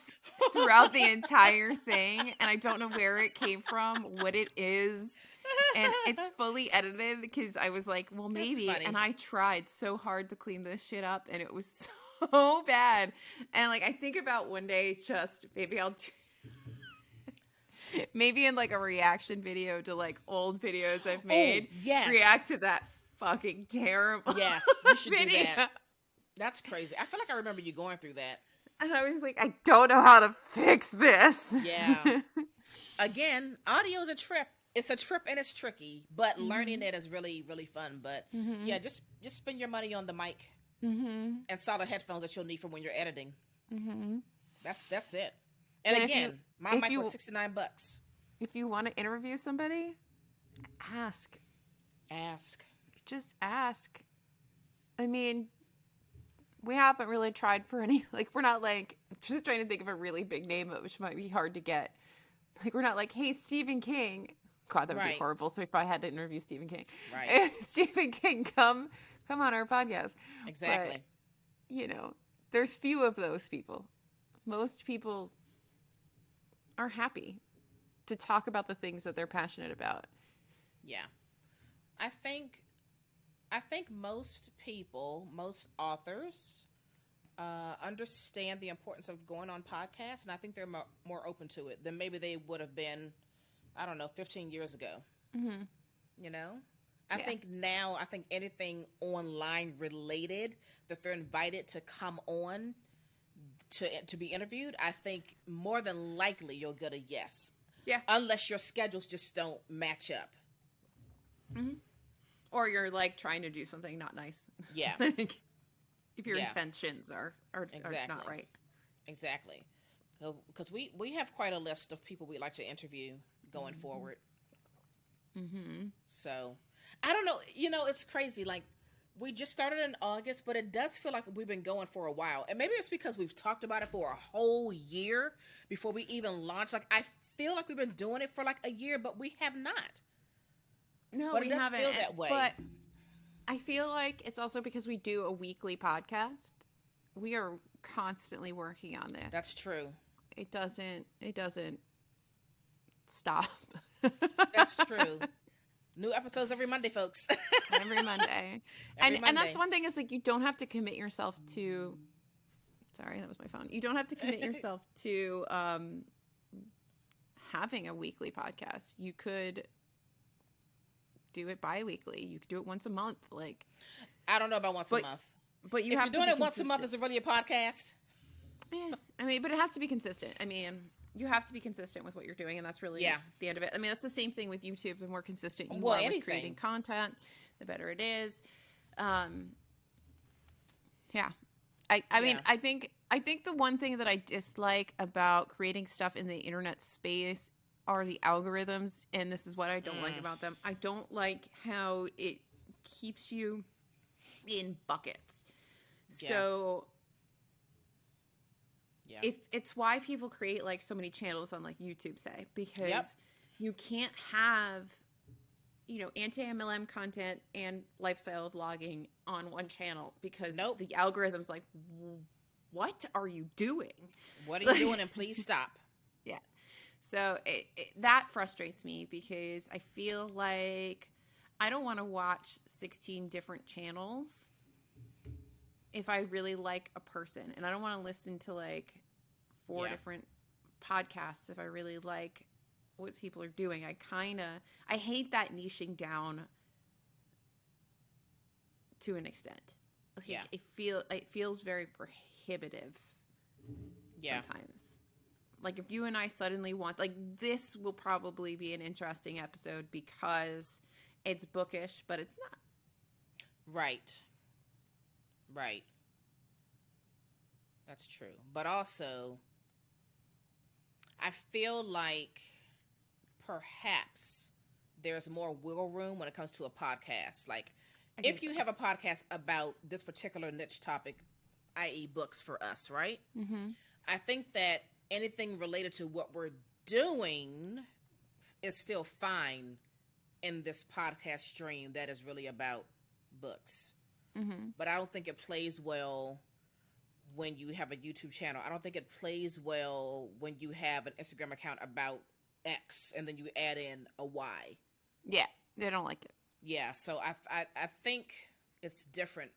Speaker 2: throughout the entire thing, and I don't know where it came from, what it is, and it's fully edited because I was like, well, maybe, and I tried so hard to clean this shit up, and it was so bad, and like I think about one day just maybe I'll maybe in like a reaction video to like old videos I've made, react to that fucking terrible
Speaker 1: Yes, you should
Speaker 2: video.
Speaker 1: Do that. That's crazy. I feel like I remember you going through that.
Speaker 2: And I was like, I don't know how to fix this.
Speaker 1: Yeah. Again, audio is a trip. It's a trip and it's tricky, but learning it is really, really fun. But yeah, just spend your money on the mic and solid headphones that you'll need for when you're editing. That's it. And again, my mic was $69.
Speaker 2: If you want to interview somebody, ask. Just ask. I mean, we haven't really tried for any, like, we're not like, just trying to think of a really big name, which might be hard to get. Like, we're not like, hey, Stephen King. God, that would be horrible if I had to interview Stephen King.
Speaker 1: Right.
Speaker 2: Stephen King, come on our podcast.
Speaker 1: Exactly.
Speaker 2: But, there's few of those people. Most people are happy to talk about the things that they're passionate about.
Speaker 1: Yeah. I think most people, most authors, understand the importance of going on podcasts, and I think they're more open to it than maybe they would have been, 15 years ago. I think now, anything online related that they're invited to come on to be interviewed, I think more than likely you'll get a yes.
Speaker 2: Yeah.
Speaker 1: Unless your schedules just don't match up.
Speaker 2: Or you're like trying to do something not nice.
Speaker 1: Yeah.
Speaker 2: If your intentions are not right.
Speaker 1: Exactly. Because we have quite a list of people we'd like to interview going forward. So, I don't know. It's crazy. Like, we just started in August, but it does feel like we've been going for a while. And maybe it's because we've talked about it for a whole year before we even launched. Like, I feel like we've been doing it for like a year, but we have not.
Speaker 2: No,
Speaker 1: but
Speaker 2: we haven't.
Speaker 1: Feel that way.
Speaker 2: But I feel like it's also because we do a weekly podcast. We are constantly working on this.
Speaker 1: That's true.
Speaker 2: It doesn't stop.
Speaker 1: That's true. New episodes every Monday, folks.
Speaker 2: Every Monday. And that's one thing is like, you don't have to commit yourself to, sorry, that was my phone. You don't have to commit yourself to having a weekly podcast. You could do it bi-weekly. You could do it once a month. Like,
Speaker 1: I don't know about once a month.
Speaker 2: But if
Speaker 1: you're doing it once a month, is it really a podcast?
Speaker 2: Yeah. I mean, but it has to be consistent. I mean, you have to be consistent with what you're doing, and that's really the end of it. I mean, that's the same thing with YouTube. The more consistent you are with creating content, the better it is. I mean, I think the one thing that I dislike about creating stuff in the internet space are the algorithms, and this is what I don't like about them. I don't like how it keeps you in buckets. Yeah. So if it's why people create like so many channels on like YouTube, say, because you can't have, you know, anti-MLM content and lifestyle vlogging on one channel, because the algorithm's like, what are you doing?
Speaker 1: What are you doing? And please stop.
Speaker 2: Yeah. So that frustrates me, because I feel like I don't want to watch 16 different channels if I really like a person. And I don't want to listen to like 4 different podcasts if I really like what people are doing. I hate that niching down to an extent. Like, it feels very prohibitive sometimes. Like, if you and I suddenly want, like, this will probably be an interesting episode because it's bookish, but it's not.
Speaker 1: Right. That's true. But also, I feel like perhaps there's more wiggle room when it comes to a podcast. Like, if you have a podcast about this particular niche topic, i.e. books for us, right? Mm-hmm. I think that anything related to what we're doing is still fine in this podcast stream that is really about books. Mm-hmm. But I don't think it plays well when you have a YouTube channel. I don't think it plays well when you have an Instagram account about X and then you add in a Y.
Speaker 2: Yeah, they don't like it.
Speaker 1: Yeah, so I think it's different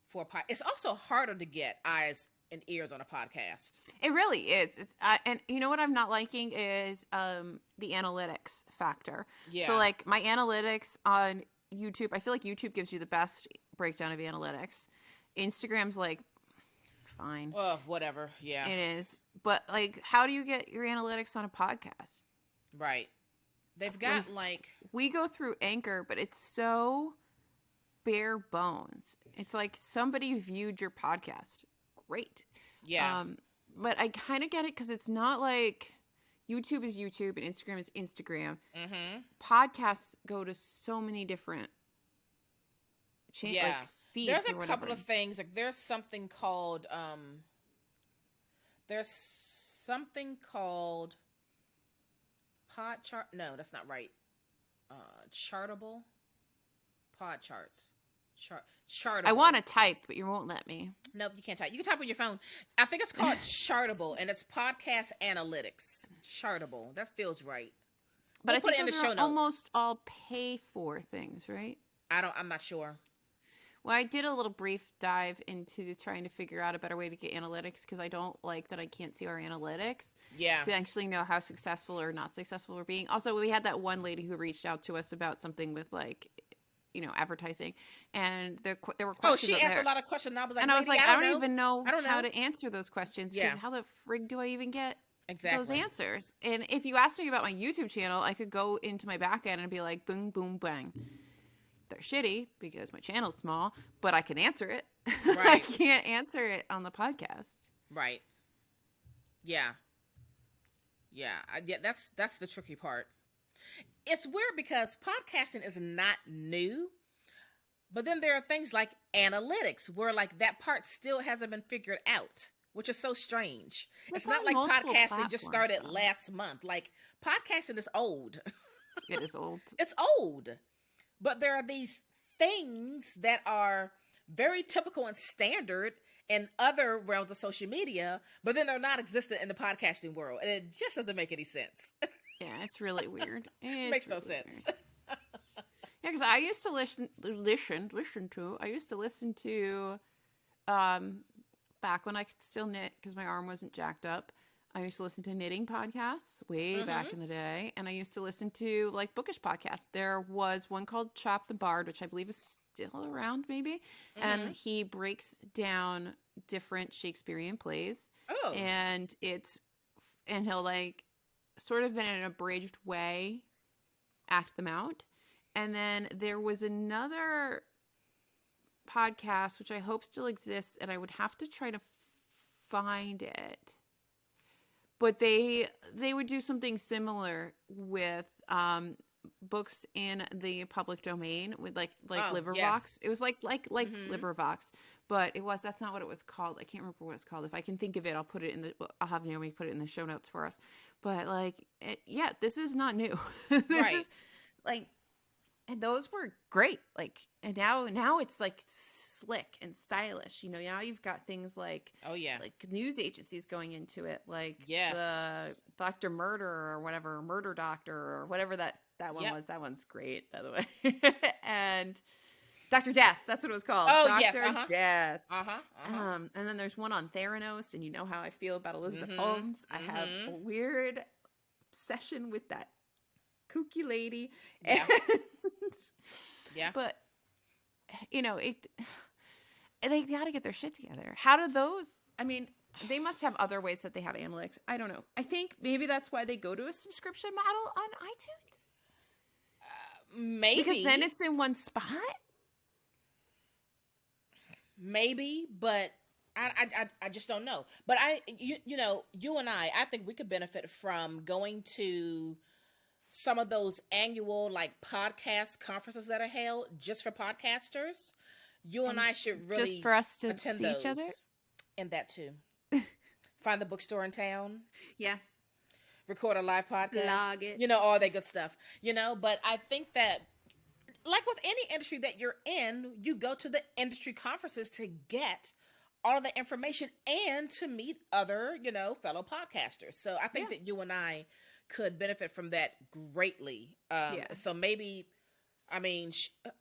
Speaker 1: for a podcast. It's also harder to get eyes and ears on a podcast.
Speaker 2: It really is. And you know what I'm not liking is the analytics factor. Yeah. So like my analytics on YouTube, I feel like YouTube gives you the best breakdown of analytics. Instagram's like fine.
Speaker 1: Well, whatever. Yeah.
Speaker 2: It is. But like, how do you get your analytics on a podcast?
Speaker 1: Right. They've got
Speaker 2: we go through Anchor, but it's so bare bones. It's like somebody viewed your podcast. Great.
Speaker 1: Yeah.
Speaker 2: But I kind of get it, because it's not like YouTube is YouTube and Instagram is Instagram. Mm-hmm. Podcasts go to so many different feeds.
Speaker 1: There's a couple of things. Like there's something called Pod Chart. No, that's not right. Chartable. Pod Charts. Chartable.
Speaker 2: I want to type, but you won't let me.
Speaker 1: Nope, you can't type. You can type on your phone. I think it's called Chartable, and it's podcast analytics. Chartable. That feels right.
Speaker 2: But I think those are almost all pay for things, right?
Speaker 1: I'm not sure.
Speaker 2: Well, I did a little brief dive into trying to figure out a better way to get analytics, because I don't like that I can't see our analytics.
Speaker 1: Yeah.
Speaker 2: To actually know how successful or not successful we're being. Also, we had that one lady who reached out to us about something with like, you know, advertising, and there were questions.
Speaker 1: Oh, she asked a lot of questions, and I was like,
Speaker 2: I don't even know how to answer those questions, because how the frig do I even get those answers? And if you asked me about my YouTube channel, I could go into my back end and be like, boom, boom, bang. They're shitty because my channel's small, but I can answer it. Right. I can't answer it on the podcast.
Speaker 1: Right. Yeah. That's the tricky part. It's weird because podcasting is not new, but then there are things like analytics where like that part still hasn't been figured out, which is so strange. It's not like podcasting just started last month. Like podcasting is old.
Speaker 2: It is old.
Speaker 1: It's old. But there are these things that are very typical and standard in other realms of social media, but then they're not existent in the podcasting world. And it just doesn't make any sense.
Speaker 2: Yeah, it's really weird.
Speaker 1: It makes no sense.
Speaker 2: Yeah, because I used to listen to. I used to listen to, back when I could still knit because my arm wasn't jacked up. I used to listen to knitting podcasts way back in the day, and I used to listen to like bookish podcasts. There was one called Chop the Bard, which I believe is still around, maybe, and he breaks down different Shakespearean plays, and he'll like sort of in an abridged way act them out. And then there was another podcast which I hope still exists, and I would have to try to find it. But they would do something similar with books in the public domain with like LibriVox. Yes. It was like LibriVox, but that's not what it was called. I can't remember what it's called. If I can think of it, I'll have Naomi put it in the show notes for us. But this is not new. This is like, and those were great. Like, and now it's like slick and stylish. You know, now you've got things like like news agencies going into it, like the Dr. Murder or whatever, Murder Doctor or whatever that one was. That one's great, by the way. And Dr. Death, that's what it was called. Dr. Death. And then there's one on Theranos, and you know how I feel about Elizabeth Holmes. I have a weird obsession with that kooky lady. But you know, they got to get their shit together. How do those? I mean, they must have other ways that they have analytics. I don't know. I think maybe that's why they go to a subscription model on iTunes.
Speaker 1: Maybe
Speaker 2: because then it's in one spot.
Speaker 1: Maybe, but I just don't know. But you know, you and I think we could benefit from going to some of those annual like podcast conferences that are held just for podcasters. You and I should really
Speaker 2: just for us to
Speaker 1: attend
Speaker 2: see
Speaker 1: those.
Speaker 2: each other.
Speaker 1: And that too. Find the bookstore in town.
Speaker 2: Yes.
Speaker 1: Record a live podcast.
Speaker 2: Log it.
Speaker 1: You know, all that good stuff. You know, but I think that like with any industry that you're in, you go to the industry conferences to get all of the information and to meet other, you know, fellow podcasters. So I think that you and I could benefit from that greatly. So maybe, I mean,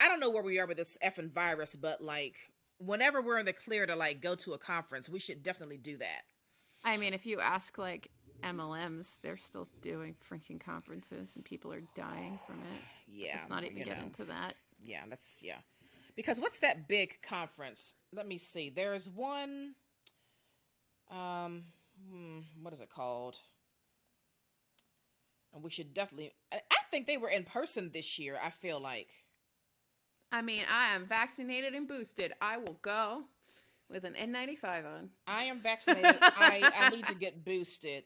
Speaker 1: I don't know where we are with this effing virus, but like whenever we're in the clear to like go to a conference, we should definitely do that.
Speaker 2: I mean, if you ask like MLMs, they're still doing freaking conferences and people are dying from it.
Speaker 1: Yeah.
Speaker 2: Let's not even get into that.
Speaker 1: Yeah, because what's that big conference? Let me see. There's one, what is it called? And we should definitely, I think they were in person this year, I feel like.
Speaker 2: I mean, I am vaccinated and boosted. I will go with an N95 on.
Speaker 1: I am vaccinated. I need to get boosted.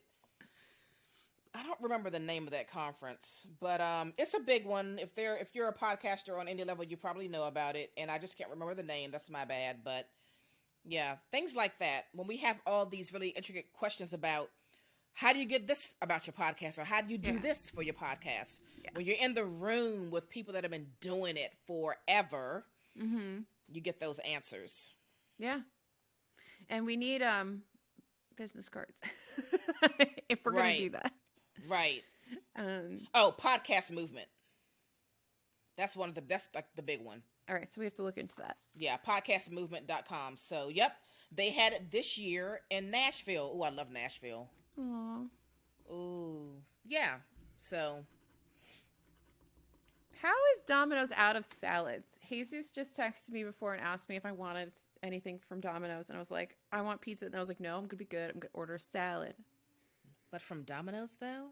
Speaker 1: I don't remember the name of that conference, but it's a big one. If you're a podcaster on any level, you probably know about it, and I just can't remember the name. That's my bad, but yeah, things like that. When we have all these really intricate questions about how do you get this about your podcast, or how do you do this for your podcast? Yeah. When you're in the room with people that have been doing it forever, you get those answers.
Speaker 2: Yeah, and we need business cards if we're going to do that.
Speaker 1: Right. Podcast movement. That's like the big one.
Speaker 2: All right, so we have to look into that.
Speaker 1: Yeah, podcastmovement.com. So, yep, they had it this year in Nashville. Oh, I love Nashville.
Speaker 2: Aww.
Speaker 1: Ooh, yeah. So,
Speaker 2: how is Domino's out of salads? Jesus just texted me before and asked me if I wanted anything from Domino's, and I was like, I want pizza, and I was like, no, I'm gonna be good. I'm gonna order a salad.
Speaker 1: But from Domino's, though?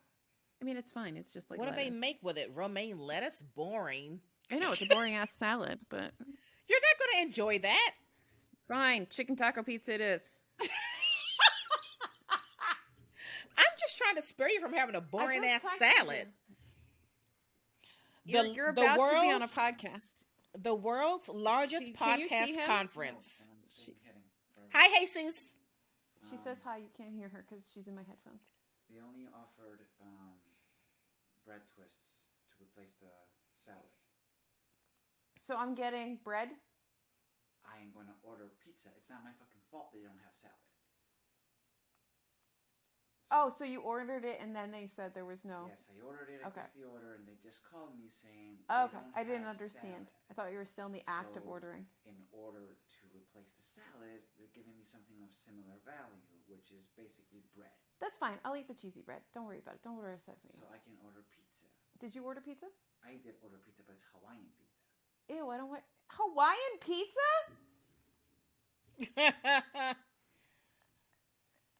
Speaker 2: I mean, it's fine. It's just like
Speaker 1: what
Speaker 2: lettuce.
Speaker 1: Do they make with it? Romaine lettuce? Boring.
Speaker 2: I know, it's a boring-ass salad, but...
Speaker 1: You're not going to enjoy that.
Speaker 2: Fine. Chicken taco pizza it is.
Speaker 1: I'm just trying to spare you from having a boring-ass salad.
Speaker 2: You're about to be on a podcast.
Speaker 1: The world's largest podcast conference. Hi, Jesus.
Speaker 2: She says hi. You can't hear her because she's in my headphones.
Speaker 4: They only offered bread twists to replace the salad.
Speaker 2: So I'm getting bread?
Speaker 4: I am going to order pizza. It's not my fucking fault they don't have salad.
Speaker 2: Oh, so you ordered it and then they said there was no...
Speaker 4: Yes, I ordered it, I
Speaker 2: Okay.
Speaker 4: placed the order, and they just called me saying
Speaker 2: Oh,
Speaker 4: they
Speaker 2: okay.
Speaker 4: don't
Speaker 2: I didn't
Speaker 4: have
Speaker 2: understand.
Speaker 4: salad.
Speaker 2: I thought you were still in the act of
Speaker 4: So,
Speaker 2: ordering.
Speaker 4: in order to replace the salad, they're giving me something of similar value, which is basically bread.
Speaker 2: That's fine. I'll eat the cheesy bread. Don't worry about it. Don't order a set for you.
Speaker 4: So I can order pizza.
Speaker 2: Did you order pizza?
Speaker 4: I did order pizza, but it's Hawaiian pizza.
Speaker 2: Ew, I don't want... Hawaiian pizza?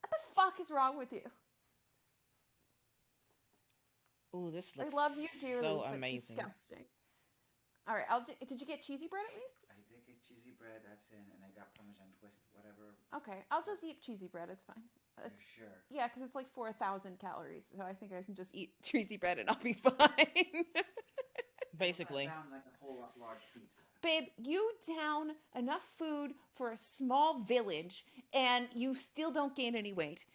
Speaker 2: What the fuck is wrong with you?
Speaker 1: Ooh, this looks
Speaker 2: I love you dearly,
Speaker 1: so
Speaker 2: but
Speaker 1: amazing.
Speaker 2: disgusting. All right, did you get cheesy bread at least?
Speaker 4: I did get cheesy bread, that's in, and I got Parmesan twist, whatever.
Speaker 2: Okay, I'll just eat cheesy bread. It's fine.
Speaker 4: You're sure?
Speaker 2: Yeah, because it's like 4,000 calories, so I think I can just eat cheesy bread and I'll be fine.
Speaker 1: Basically.
Speaker 4: I found like a whole large pizza.
Speaker 2: Babe, you down enough food for a small village, and you still don't gain any weight.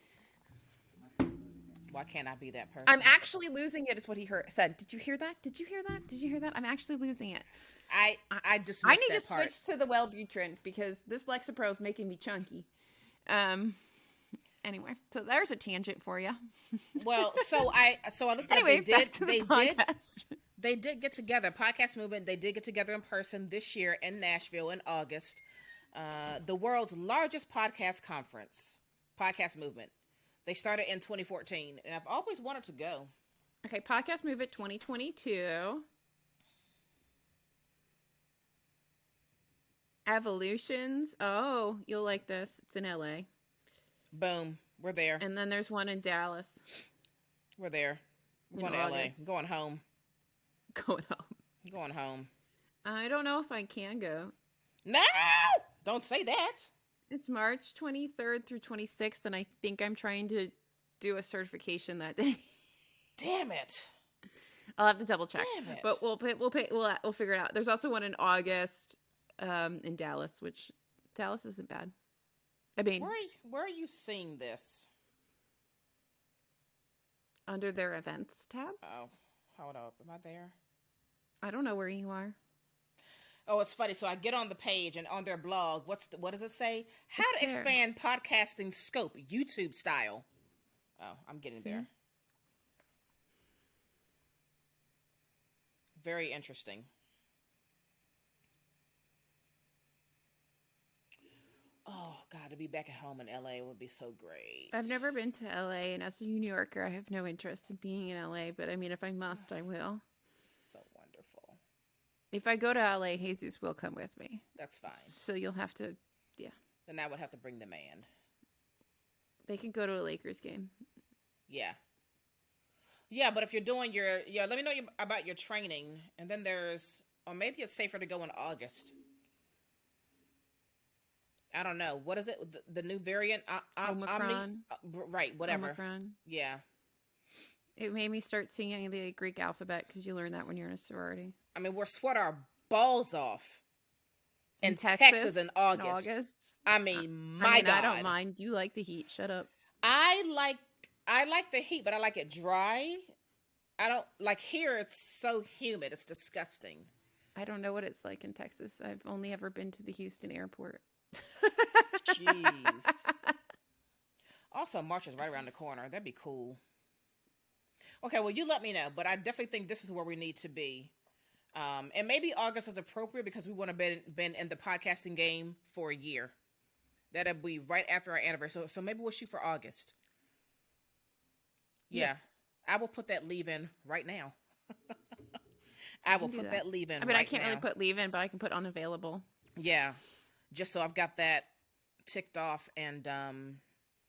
Speaker 1: Why can't I be that person?
Speaker 2: I'm actually losing it, is what he said. Did you hear that? Did you hear that? Did you hear that? I'm actually losing it.
Speaker 1: I dismissed
Speaker 2: I need
Speaker 1: that
Speaker 2: to
Speaker 1: part.
Speaker 2: switch to the Wellbutrin because this Lexapro is making me chunky. Anyway, so there's a tangent for you.
Speaker 1: Well, so I looked
Speaker 2: Anyway,
Speaker 1: at
Speaker 2: back to the podcast.
Speaker 1: They did get together. Podcast Movement. They did get together in person this year in Nashville in August. The world's largest podcast conference, Podcast Movement. They started in 2014, and I've always wanted to go.
Speaker 2: Okay, Podcast Movement 2022. Evolutions. Oh, you'll like this. It's in LA.
Speaker 1: Boom. We're there.
Speaker 2: And then there's one in Dallas.
Speaker 1: We're there. We're
Speaker 2: In
Speaker 1: going to LA.
Speaker 2: August.
Speaker 1: I'm going home.
Speaker 2: Going home.
Speaker 1: I'm going home.
Speaker 2: I don't know if I can go.
Speaker 1: No! Don't say that.
Speaker 2: It's March 23rd through 26th, and I think I'm trying to do a certification that day.
Speaker 1: Damn it.
Speaker 2: I'll have to double check.
Speaker 1: Damn it.
Speaker 2: But we'll figure it out. There's also one in August in Dallas, which Dallas isn't bad. I mean,
Speaker 1: Where are you seeing this?
Speaker 2: under their events tab.
Speaker 1: Oh, hold up. Am I there?
Speaker 2: I don't know where you are.
Speaker 1: Oh, it's funny. So I get on the page, and on their blog, what does it say? How
Speaker 2: It's
Speaker 1: to
Speaker 2: there.
Speaker 1: expand podcasting scope, YouTube style. Oh, I'm getting there. Very interesting. Oh, God, to be back at home in LA would be so great.
Speaker 2: I've never been to LA, and as a New Yorker, I have no interest in being in LA, but I mean, if I must, I will.
Speaker 1: So wonderful.
Speaker 2: If I go to LA, Jesus will come with me.
Speaker 1: That's fine.
Speaker 2: So you'll have to,
Speaker 1: Then I would have to bring the man.
Speaker 2: they can go to a Lakers game.
Speaker 1: Yeah. Yeah, but if you're doing let me know about your training. And then or maybe it's safer to go in August. I don't know. What is it? The new variant?
Speaker 2: Omicron.
Speaker 1: Right, whatever.
Speaker 2: Omicron.
Speaker 1: Yeah.
Speaker 2: It made me start singing the Greek alphabet because you learn that when you're in a sorority.
Speaker 1: I mean, we're sweat our balls off in Texas in August. I mean, God.
Speaker 2: I don't mind. You like the heat. Shut up.
Speaker 1: I like the heat, but I like it dry. I don't like here. It's so humid. It's disgusting.
Speaker 2: I don't know what it's like in Texas. I've only ever been to the Houston airport.
Speaker 1: Jeez. Also, March is right around the corner. That'd be cool. Okay, well, you let me know, but I definitely think this is where we need to be. And maybe August is appropriate because we want to been in the podcasting game for a year. That'll be right after our anniversary. So maybe we'll shoot for August. Yeah.
Speaker 2: Yes.
Speaker 1: I will put that leave in right now. I will put that leave in.
Speaker 2: I mean,
Speaker 1: right
Speaker 2: I can't
Speaker 1: now.
Speaker 2: really put leave in, but I can put unavailable.
Speaker 1: Yeah. Just so I've got that ticked off, and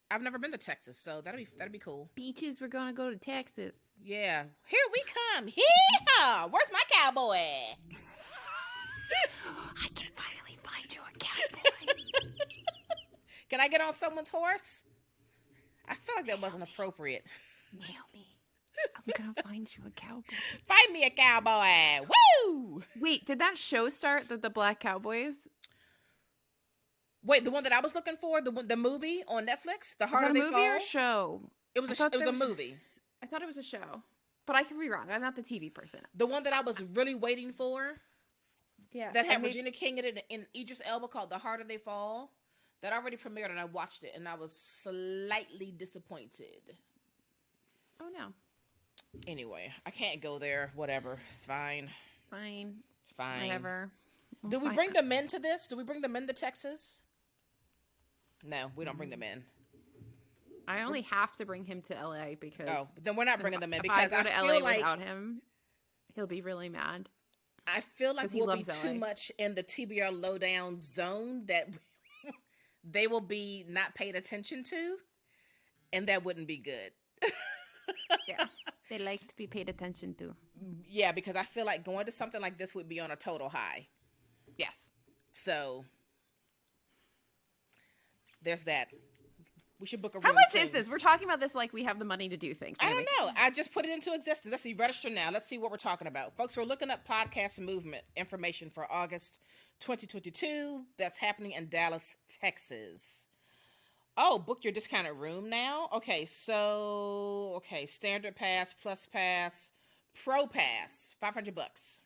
Speaker 1: I've never been to Texas, so that'd be cool.
Speaker 2: Beaches, we're gonna go to Texas.
Speaker 1: Yeah, here we come. Here, where's my cowboy?
Speaker 2: I can finally find you a cowboy.
Speaker 1: Can I get on someone's horse? I feel like that wasn't appropriate.
Speaker 2: Naomi, I'm gonna find you a cowboy.
Speaker 1: Find me a cowboy. Woo!
Speaker 2: Wait, did that show start? The Black Cowboys?
Speaker 1: Wait, the one that I was looking for, the movie on Netflix, The Harder
Speaker 2: Was
Speaker 1: They
Speaker 2: that a movie
Speaker 1: Fall.
Speaker 2: or a show?
Speaker 1: It was a movie.
Speaker 2: I thought it was a show, but I could be wrong. I'm not the TV person.
Speaker 1: The one that I was really waiting for,
Speaker 2: Yeah,
Speaker 1: that had Regina King in it and Idris Elba, called The Harder They Fall. That already premiered, and I watched it, and I was slightly disappointed.
Speaker 2: Oh no.
Speaker 1: Anyway, I can't go there. Whatever. It's fine.
Speaker 2: Fine.
Speaker 1: Fine.
Speaker 2: Whatever.
Speaker 1: Do we bring the men to this? Do we bring the men to Texas? No, we don't bring them in.
Speaker 2: I only have to bring him to LA because.
Speaker 1: Oh, then we're not bringing them in
Speaker 2: if
Speaker 1: because
Speaker 2: I go to
Speaker 1: feel
Speaker 2: LA
Speaker 1: like
Speaker 2: without him, he'll be really mad.
Speaker 1: I feel like we'll be too
Speaker 2: LA.
Speaker 1: much in the TBR Lowdown zone that they will be not paid attention to, and that wouldn't be good.
Speaker 2: Yeah, they like to be paid attention to.
Speaker 1: Yeah, because I feel like going to something like this would be on a total high.
Speaker 2: Yes.
Speaker 1: So there's that. We should book a room.
Speaker 2: How much
Speaker 1: soon.
Speaker 2: is this? We're talking about this like we have the money to do things.
Speaker 1: I don't know. I just put it into existence. Let's see. Register now. Let's see what we're talking about. Folks, we're looking up podcast movement information for August 2022. That's happening in Dallas, Texas. Oh, book your discounted room now? Okay, so, standard pass, plus pass, pro pass, $500.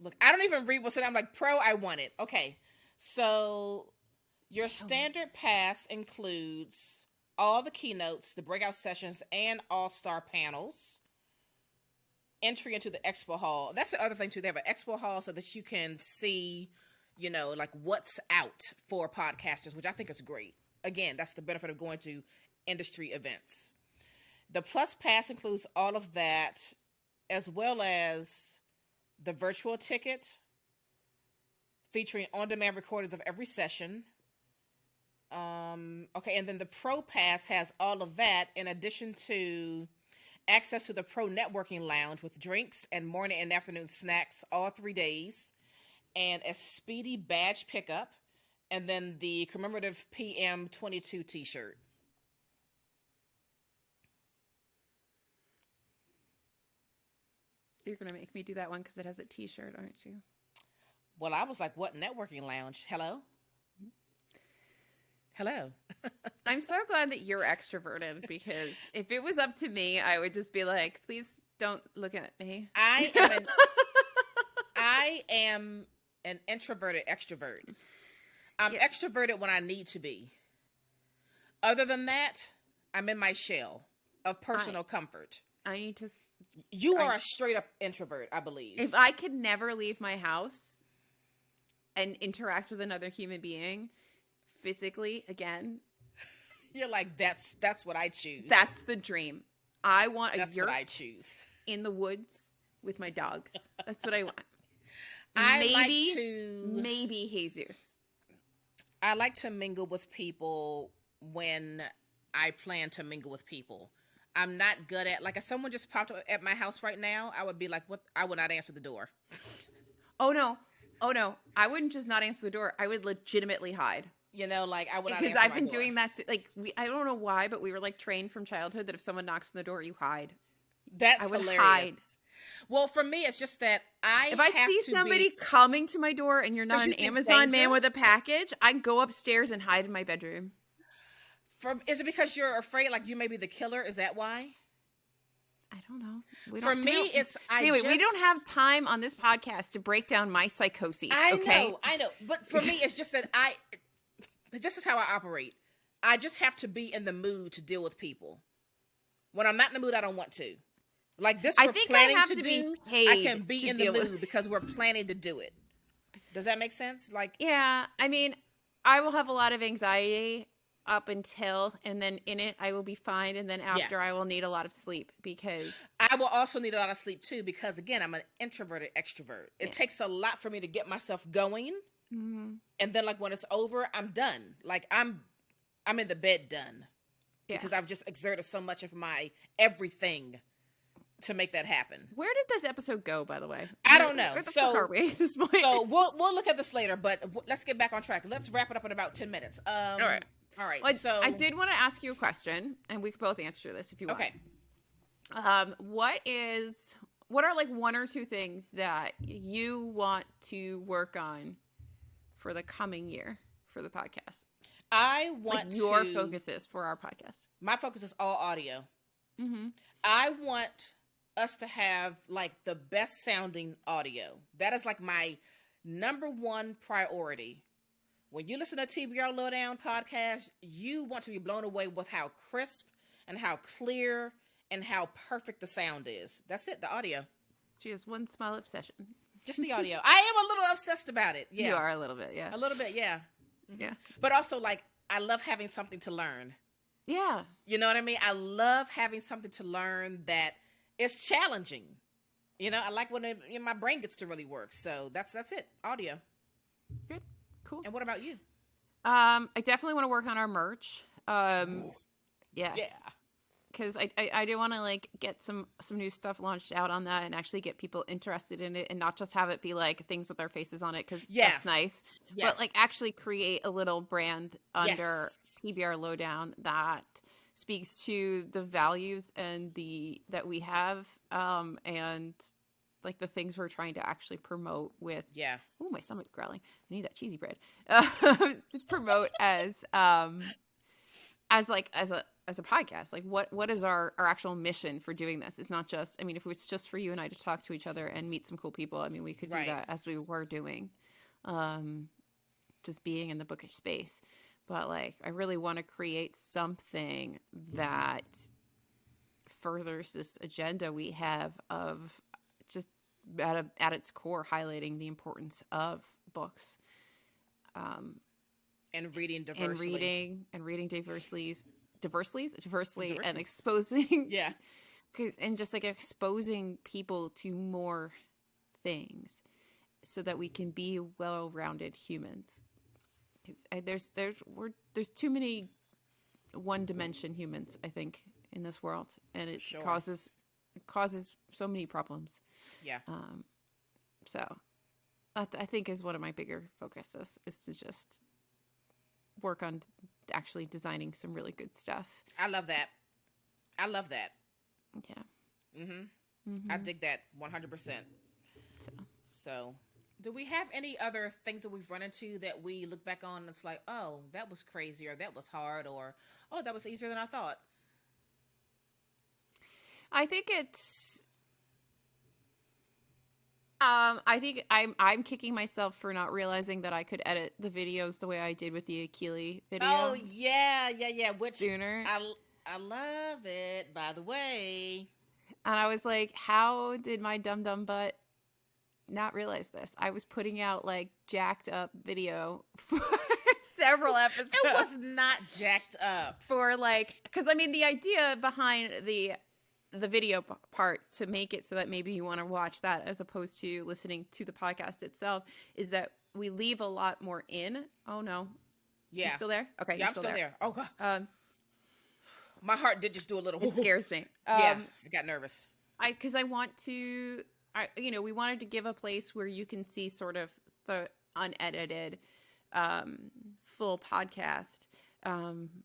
Speaker 1: Look, I don't even read what's in it. I'm like, pro, I want it. Okay, so your standard pass includes all the keynotes, the breakout sessions, and all-star panels. Entry into the expo hall. That's the other thing, too. They have an expo hall so that you can see, you know, like what's out for podcasters, which I think is great. Again, that's the benefit of going to industry events. The plus pass includes all of that, as well as the virtual ticket, featuring on-demand recordings of every session. And then the pro pass has all of that, in addition to access to the pro networking lounge with drinks and morning and afternoon snacks all 3 days, and a speedy badge pickup, and then the commemorative PM22 t-shirt.
Speaker 2: You're going to make me do that one because it has a t-shirt, aren't you?
Speaker 1: Well, I was like, what networking lounge? Hello? Hello.
Speaker 2: I'm so glad that you're extroverted because if it was up to me, I would just be like, please don't look at me.
Speaker 1: I am an introverted extrovert. I'm extroverted when I need to be. Other than that, I'm in my shell of personal comfort.
Speaker 2: I need to...
Speaker 1: You are a straight up introvert, I believe.
Speaker 2: If I could never leave my house and interact with another human being physically again,
Speaker 1: you're like, that's what I choose.
Speaker 2: That's the dream. I want
Speaker 1: that's what I choose.
Speaker 2: In the woods with my dogs. That's what I want.
Speaker 1: Maybe
Speaker 2: Jesus.
Speaker 1: I like to mingle with people when I plan to mingle with people. I'm not good at, like, if someone just popped up at my house right now, I would be like, what? I would not answer the door.
Speaker 2: Oh no. I wouldn't just not answer the door. I would legitimately hide.
Speaker 1: You know, like, I would not
Speaker 2: because
Speaker 1: answer
Speaker 2: I've
Speaker 1: my
Speaker 2: been
Speaker 1: door.
Speaker 2: doing that. I don't know why, but we were like trained from childhood that if someone knocks on the door, you hide.
Speaker 1: That's
Speaker 2: I would
Speaker 1: hilarious.
Speaker 2: hide.
Speaker 1: Well, for me, it's just that
Speaker 2: if I see somebody coming to my door and you're not an Amazon man with a package, I go upstairs and hide in my bedroom.
Speaker 1: Is it because you're afraid, like, you may be the killer? Is that why?
Speaker 2: I don't know.
Speaker 1: We
Speaker 2: don't have time on this podcast to break down my psychoses.
Speaker 1: I know. But for me, it's just that this is how I operate. I just have to be in the mood to deal with people. When I'm not in the mood, I don't want to. Like this, we're planning to do. I can be in the mood because we're planning to do it. Does that make sense? Like,
Speaker 2: yeah. I mean, I will have a lot of anxiety up until, and then in it, I will be fine. And then after, I will need a lot of sleep because
Speaker 1: I will also need a lot of sleep too. Because again, I'm an introverted extrovert. It takes a lot for me to get myself going. Mm-hmm. And then, like, when it's over, I'm done. Like, I'm in the bed done. Yeah. Because I've just exerted so much of my everything to make that happen.
Speaker 2: Where did this episode go, by the way?
Speaker 1: I don't know.
Speaker 2: Where the fuck are we at this point?
Speaker 1: So we'll look at this later, but let's get back on track. Let's wrap it up in about 10 minutes. All right.
Speaker 2: Well, so I did want to ask you a question, and we could both answer this if you want.
Speaker 1: Okay.
Speaker 2: What are like one or two things that you want to work on for the coming year for the podcast?
Speaker 1: I want
Speaker 2: like your focuses for our podcast.
Speaker 1: My focus is all audio.
Speaker 2: Mm-hmm.
Speaker 1: I want us to have like the best sounding audio. That is like my number one priority when you listen to TBR Lowdown podcast, you want to be blown away with how crisp and how clear and how perfect the sound is. That's it, the audio.
Speaker 2: She has one small obsession.
Speaker 1: Just the audio. I am a little obsessed about it. Yeah.
Speaker 2: You are a little bit, yeah.
Speaker 1: A little bit, yeah.
Speaker 2: Yeah.
Speaker 1: But also, like, I love having something to learn.
Speaker 2: Yeah.
Speaker 1: You know what I mean? I love having something to learn that is challenging. You know, I like when my brain gets to really work. So that's it. Audio.
Speaker 2: Good. Cool.
Speaker 1: And what about you?
Speaker 2: I definitely want to work on our merch. Yes.
Speaker 1: Yeah.
Speaker 2: Because I do want to like get some new stuff launched out on that and actually get people interested in it and not just have it be like things with our faces on it because that's nice. Yeah. But like actually create a little brand under TBR Lowdown that speaks to the values and that we have and like the things we're trying to actually promote with. Yeah. Oh, my stomach's growling. I need that cheesy bread. Promote as a podcast. Like what is our actual mission for doing this? It's not just, I mean, if it's just for you and I to talk to each other and meet some cool people, I mean, we could do that as we were doing, just being in the bookish space. But like, I really want to create something that furthers this agenda we have of just at its core highlighting the importance of books.
Speaker 1: And reading diversely.
Speaker 2: And reading diversely and exposing and just like exposing people to more things so that we can be well-rounded humans. There's too many one-dimension humans, I think, in this world, and it causes so many problems. Yeah. So that I think is one of my bigger focuses is to just work on actually designing some really good stuff.
Speaker 1: I love that.
Speaker 2: Yeah.
Speaker 1: I dig that 100%. So do we have any other things that we've run into that we look back on and it's like, oh, that was crazy, or that was hard, or oh, that was easier than I thought?
Speaker 2: I think it's I think I'm kicking myself for not realizing that I could edit the videos the way I did with the Akili video.
Speaker 1: Oh yeah. Which
Speaker 2: sooner.
Speaker 1: I love it, by the way.
Speaker 2: And I was like, how did my dumb butt not realize this? I was putting out like jacked up video for several episodes.
Speaker 1: It was not jacked up.
Speaker 2: For like, because I mean the idea behind the video part to make it so that maybe you want to watch that as opposed to listening to the podcast itself is that we leave a lot more in. Oh no. Yeah. You still there? Okay.
Speaker 1: Yeah, I'm still there. Oh God. My heart did just do a little.
Speaker 2: It scares me.
Speaker 1: Yeah. I got nervous.
Speaker 2: Because I want to, we wanted to give a place where you can see sort of the unedited, full podcast,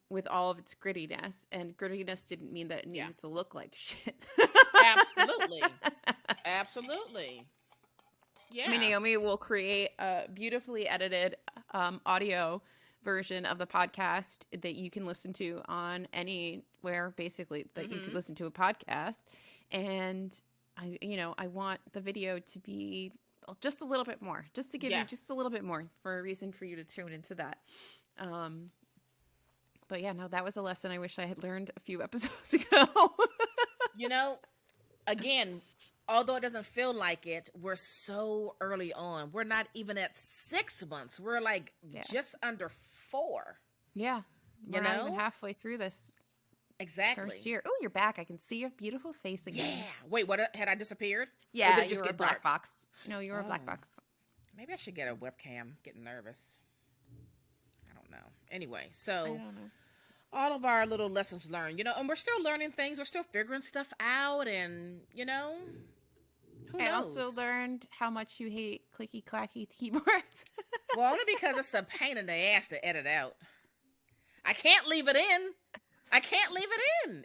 Speaker 2: with all of its grittiness, and grittiness didn't mean that it needed to look like shit. Absolutely. Yeah. I mean, Naomi will create a beautifully edited audio version of the podcast that you can listen to on anywhere, basically, that you can listen to a podcast. And I want the video to be just a little bit more, just to give you just a little bit more for a reason for you to tune into that. But yeah, no, that was a lesson I wish I had learned a few episodes ago.
Speaker 1: Again, although it doesn't feel like it, we're so early on. We're not even at 6 months. We're like just under 4.
Speaker 2: Yeah. We're not even halfway through this.
Speaker 1: Exactly.
Speaker 2: First year. Oh, you're back. I can see your beautiful face again.
Speaker 1: Yeah. Wait, what? Had I disappeared?
Speaker 2: Yeah, did it just get a black box. No, you were a black box.
Speaker 1: Maybe I should get a webcam. Getting nervous. I don't know. Anyway, so
Speaker 2: I don't know.
Speaker 1: All of our little lessons learned, and we're still learning things. We're still figuring stuff out, and who knows?
Speaker 2: I also learned how much you hate clicky clacky keyboards.
Speaker 1: Well, only because it's a pain in the ass to edit out. I can't leave it in.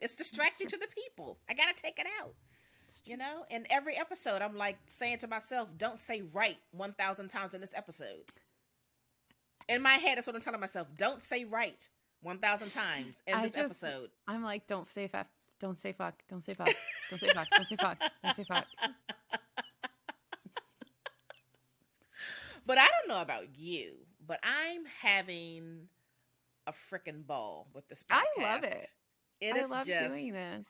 Speaker 1: It's distracting to the people. I gotta take it out. In every episode, I'm like saying to myself, "Don't say right 1,000 times in this episode." In my head, that's what I'm telling myself. Don't say right 1,000 times in this episode.
Speaker 2: I'm like, don't say fuck, don't say fuck, don't say fuck, don't say fuck, don't say fuck, don't say fuck.
Speaker 1: But I don't know about you, but I'm having a freaking ball with this podcast.
Speaker 2: I love it.
Speaker 1: I love
Speaker 2: doing this.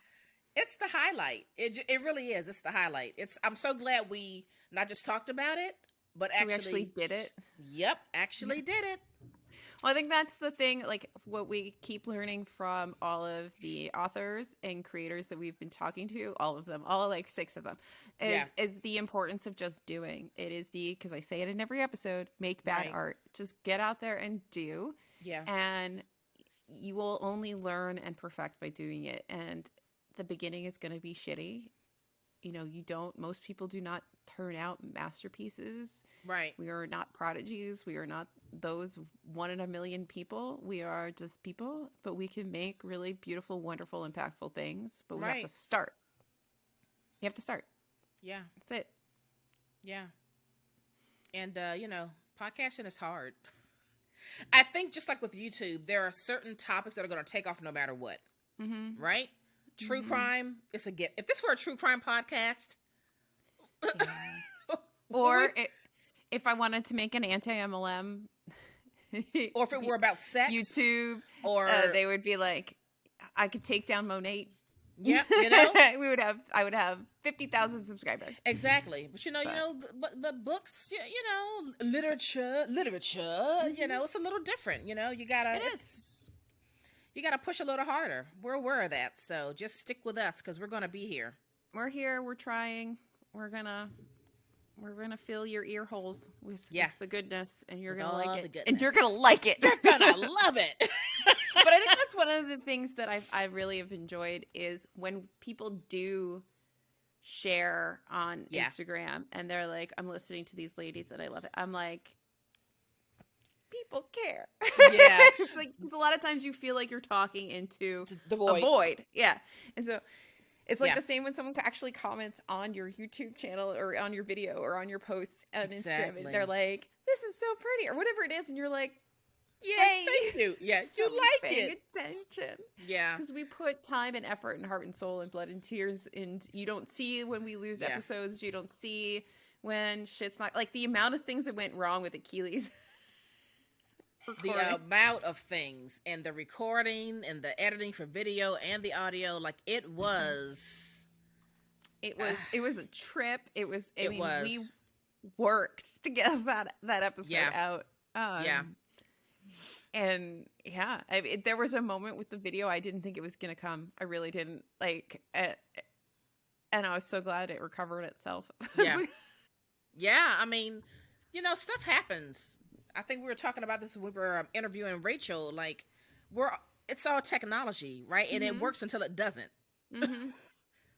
Speaker 1: It's the highlight. It really is. It's the highlight. I'm so glad we not just talked about it, but actually
Speaker 2: did it.
Speaker 1: Yep, actually did it.
Speaker 2: Well, I think that's the thing, like what we keep learning from all of the authors and creators that we've been talking to, all of them, all like 6 of them, is the importance of just doing. It is because I say it in every episode, make bad art. Just get out there and do.
Speaker 1: Yeah.
Speaker 2: And you will only learn and perfect by doing it. And the beginning is going to be shitty. You know, most people do not turn out masterpieces.
Speaker 1: Right.
Speaker 2: We are not prodigies. We are not those 1 in a million people. We are just people, but we can make really beautiful, wonderful, impactful things. But we have to start. You have to start.
Speaker 1: Yeah.
Speaker 2: That's it.
Speaker 1: Yeah. And, podcasting is hard. I think just like with YouTube, there are certain topics that are going to take off no matter what.
Speaker 2: Mm-hmm.
Speaker 1: Right? True crime, it's a gift. If this were a true crime podcast.
Speaker 2: Or if I wanted to make an anti-MLM.
Speaker 1: Or if it were about sex.
Speaker 2: YouTube.
Speaker 1: Or
Speaker 2: they would be like, I could take down Monate.
Speaker 1: Yep,
Speaker 2: I would have 50,000 subscribers.
Speaker 1: Exactly. But but books, literature, it's a little different. You gotta push a little harder. We're aware of that, so just stick with us because we're gonna be here.
Speaker 2: We're here. We're trying. We're gonna fill your ear holes with the goodness, and you're gonna like it. And you're gonna like it.
Speaker 1: You're gonna love it.
Speaker 2: But I think that's one of the things that I really have enjoyed is when people do share on Instagram and they're like, I'm listening to these ladies and I love it. I'm like, people care.
Speaker 1: Yeah.
Speaker 2: It's like a lot of times you feel like you're talking into
Speaker 1: the void.
Speaker 2: A void. Yeah. And so it's like the same when someone actually comments on your YouTube channel or on your video or on your posts on Instagram and they're like, this is so pretty or whatever it is. And you're like, yay!
Speaker 1: Thank you. Yeah, you like it.
Speaker 2: Attention.
Speaker 1: Yeah,
Speaker 2: because we put time and effort and heart and soul and blood and tears, and you don't see when we lose episodes. You don't see when shit's not like the amount of things that went wrong with Achilles.
Speaker 1: The amount of things and the recording and the editing for video and the audio, like it was
Speaker 2: a trip. We worked to get that episode out. And there was a moment with the video I didn't think it was gonna come. I really didn't and I was so glad it recovered itself.
Speaker 1: Yeah. I mean, stuff happens. I think we were talking about this when we were interviewing Rachel. Like, it's all technology, right? And it works until it doesn't.
Speaker 2: Mm-hmm.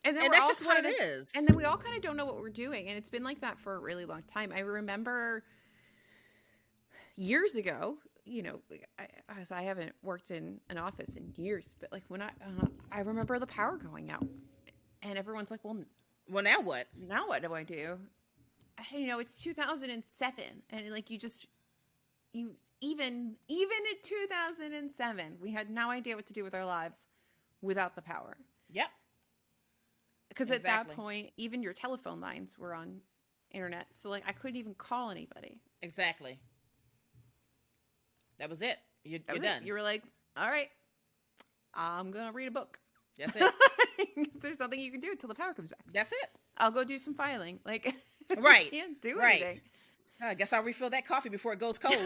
Speaker 2: And
Speaker 1: that's just what it is.
Speaker 2: And then we all kind of don't know what we're doing, and it's been like that for a really long time. I remember years ago. I haven't worked in an office in years, but like when I remember the power going out, and everyone's like, "Well,
Speaker 1: now what?
Speaker 2: Now what do I do?" It's 2007, and like even in 2007, we had no idea what to do with our lives without the power.
Speaker 1: Yep.
Speaker 2: Because at that point, even your telephone lines were on internet, so like I couldn't even call anybody.
Speaker 1: Exactly. That was it. You're done.
Speaker 2: You were like, all right, I'm going to read a book.
Speaker 1: That's it.
Speaker 2: There's nothing you can do until the power comes back.
Speaker 1: That's it.
Speaker 2: I'll go do some filing. Like,
Speaker 1: right.
Speaker 2: You can't do anything.
Speaker 1: I guess I'll refill that coffee before it goes cold.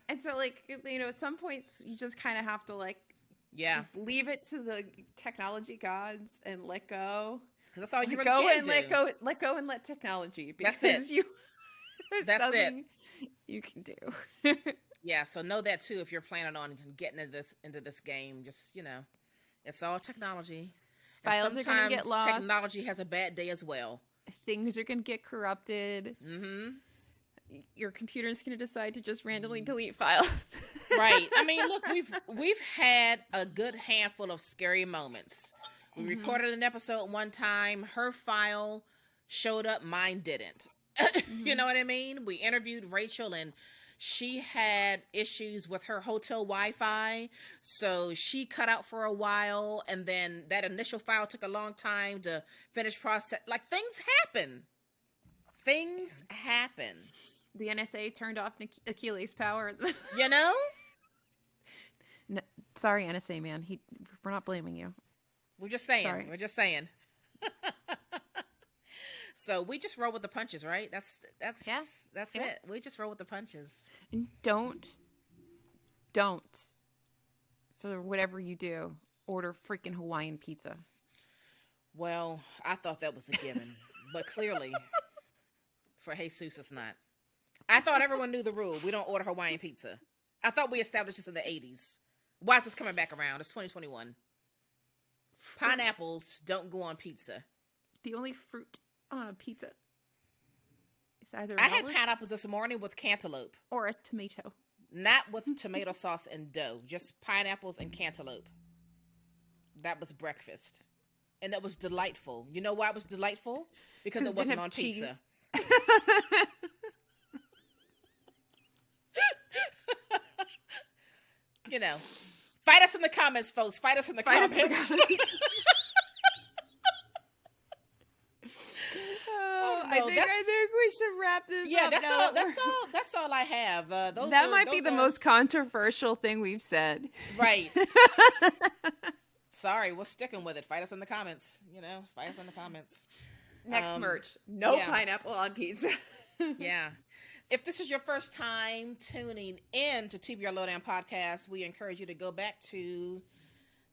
Speaker 2: And so, like, at some points, you just kind of have to, just leave it to the technology gods and let go.
Speaker 1: Because that's all you really can do.
Speaker 2: Let go and let technology.
Speaker 1: That's it.
Speaker 2: That's nothing you can do.
Speaker 1: Yeah, so know that too if you're planning on getting into this game. Just it's all technology.
Speaker 2: Files are going to get lost.
Speaker 1: Technology has a bad day as well.
Speaker 2: Things are going to get corrupted.
Speaker 1: Mm-hmm.
Speaker 2: Your computer's going to decide to just randomly delete files.
Speaker 1: Right. I mean, look, we've had a good handful of scary moments. We recorded an episode one time. Her file showed up. Mine didn't. You know what I mean? We interviewed Rachel and she had issues with her hotel Wi-Fi. So she cut out for a while. And then that initial file took a long time to finish process. Like things happen.
Speaker 2: The NSA turned off Achilles' power.
Speaker 1: You know?
Speaker 2: No, sorry, NSA man. We're not blaming you.
Speaker 1: We're just saying.
Speaker 2: Sorry.
Speaker 1: We're just saying. So we just roll with the punches, right? That's it. We just roll with the punches.
Speaker 2: And don't, for whatever you do, order freaking Hawaiian pizza.
Speaker 1: Well, I thought that was a given, but clearly, for Jesus, it's not. I thought everyone knew the rule. We don't order Hawaiian pizza. I thought we established this in the 80s. Why is this coming back around? It's 2021. Pineapples don't go on pizza.
Speaker 2: The only fruit on a pizza is either
Speaker 1: I had pineapples this morning with cantaloupe.
Speaker 2: or a tomato.
Speaker 1: Not with tomato sauce and dough. Just pineapples and cantaloupe. That was breakfast. And that was delightful. You know why it was delightful? Because it wasn't on pizza. You know. Fight us in the comments, folks. Fight us in the comments.
Speaker 2: I think we should wrap this up.
Speaker 1: Yeah, that's all I have.
Speaker 2: That might be the most controversial thing we've said.
Speaker 1: Right. Sorry, we're sticking with it. Fight us in the comments. You know, fight us in the comments.
Speaker 2: Next merch. No pineapple on pizza.
Speaker 1: Yeah. If this is your first time tuning in to TBR Lowdown podcast, we encourage you to go back to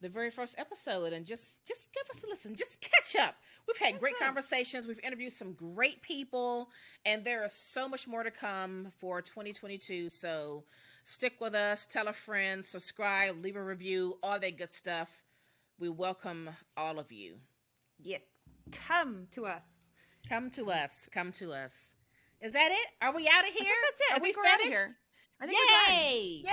Speaker 1: the very first episode and just give us a listen. Just catch up. We've had great conversations. We've interviewed some great people, and there is so much more to come for 2022. So stick with us. Tell a friend. Subscribe. Leave a review. All that good stuff. We welcome all of you.
Speaker 2: Yes. Come to us.
Speaker 1: Come to us. Come to us. Is that it? Are we out of here?
Speaker 2: I think that's it.
Speaker 1: Are we
Speaker 2: we're out of
Speaker 1: finished?
Speaker 2: here. I think
Speaker 1: Yay!
Speaker 2: we're done. Yay!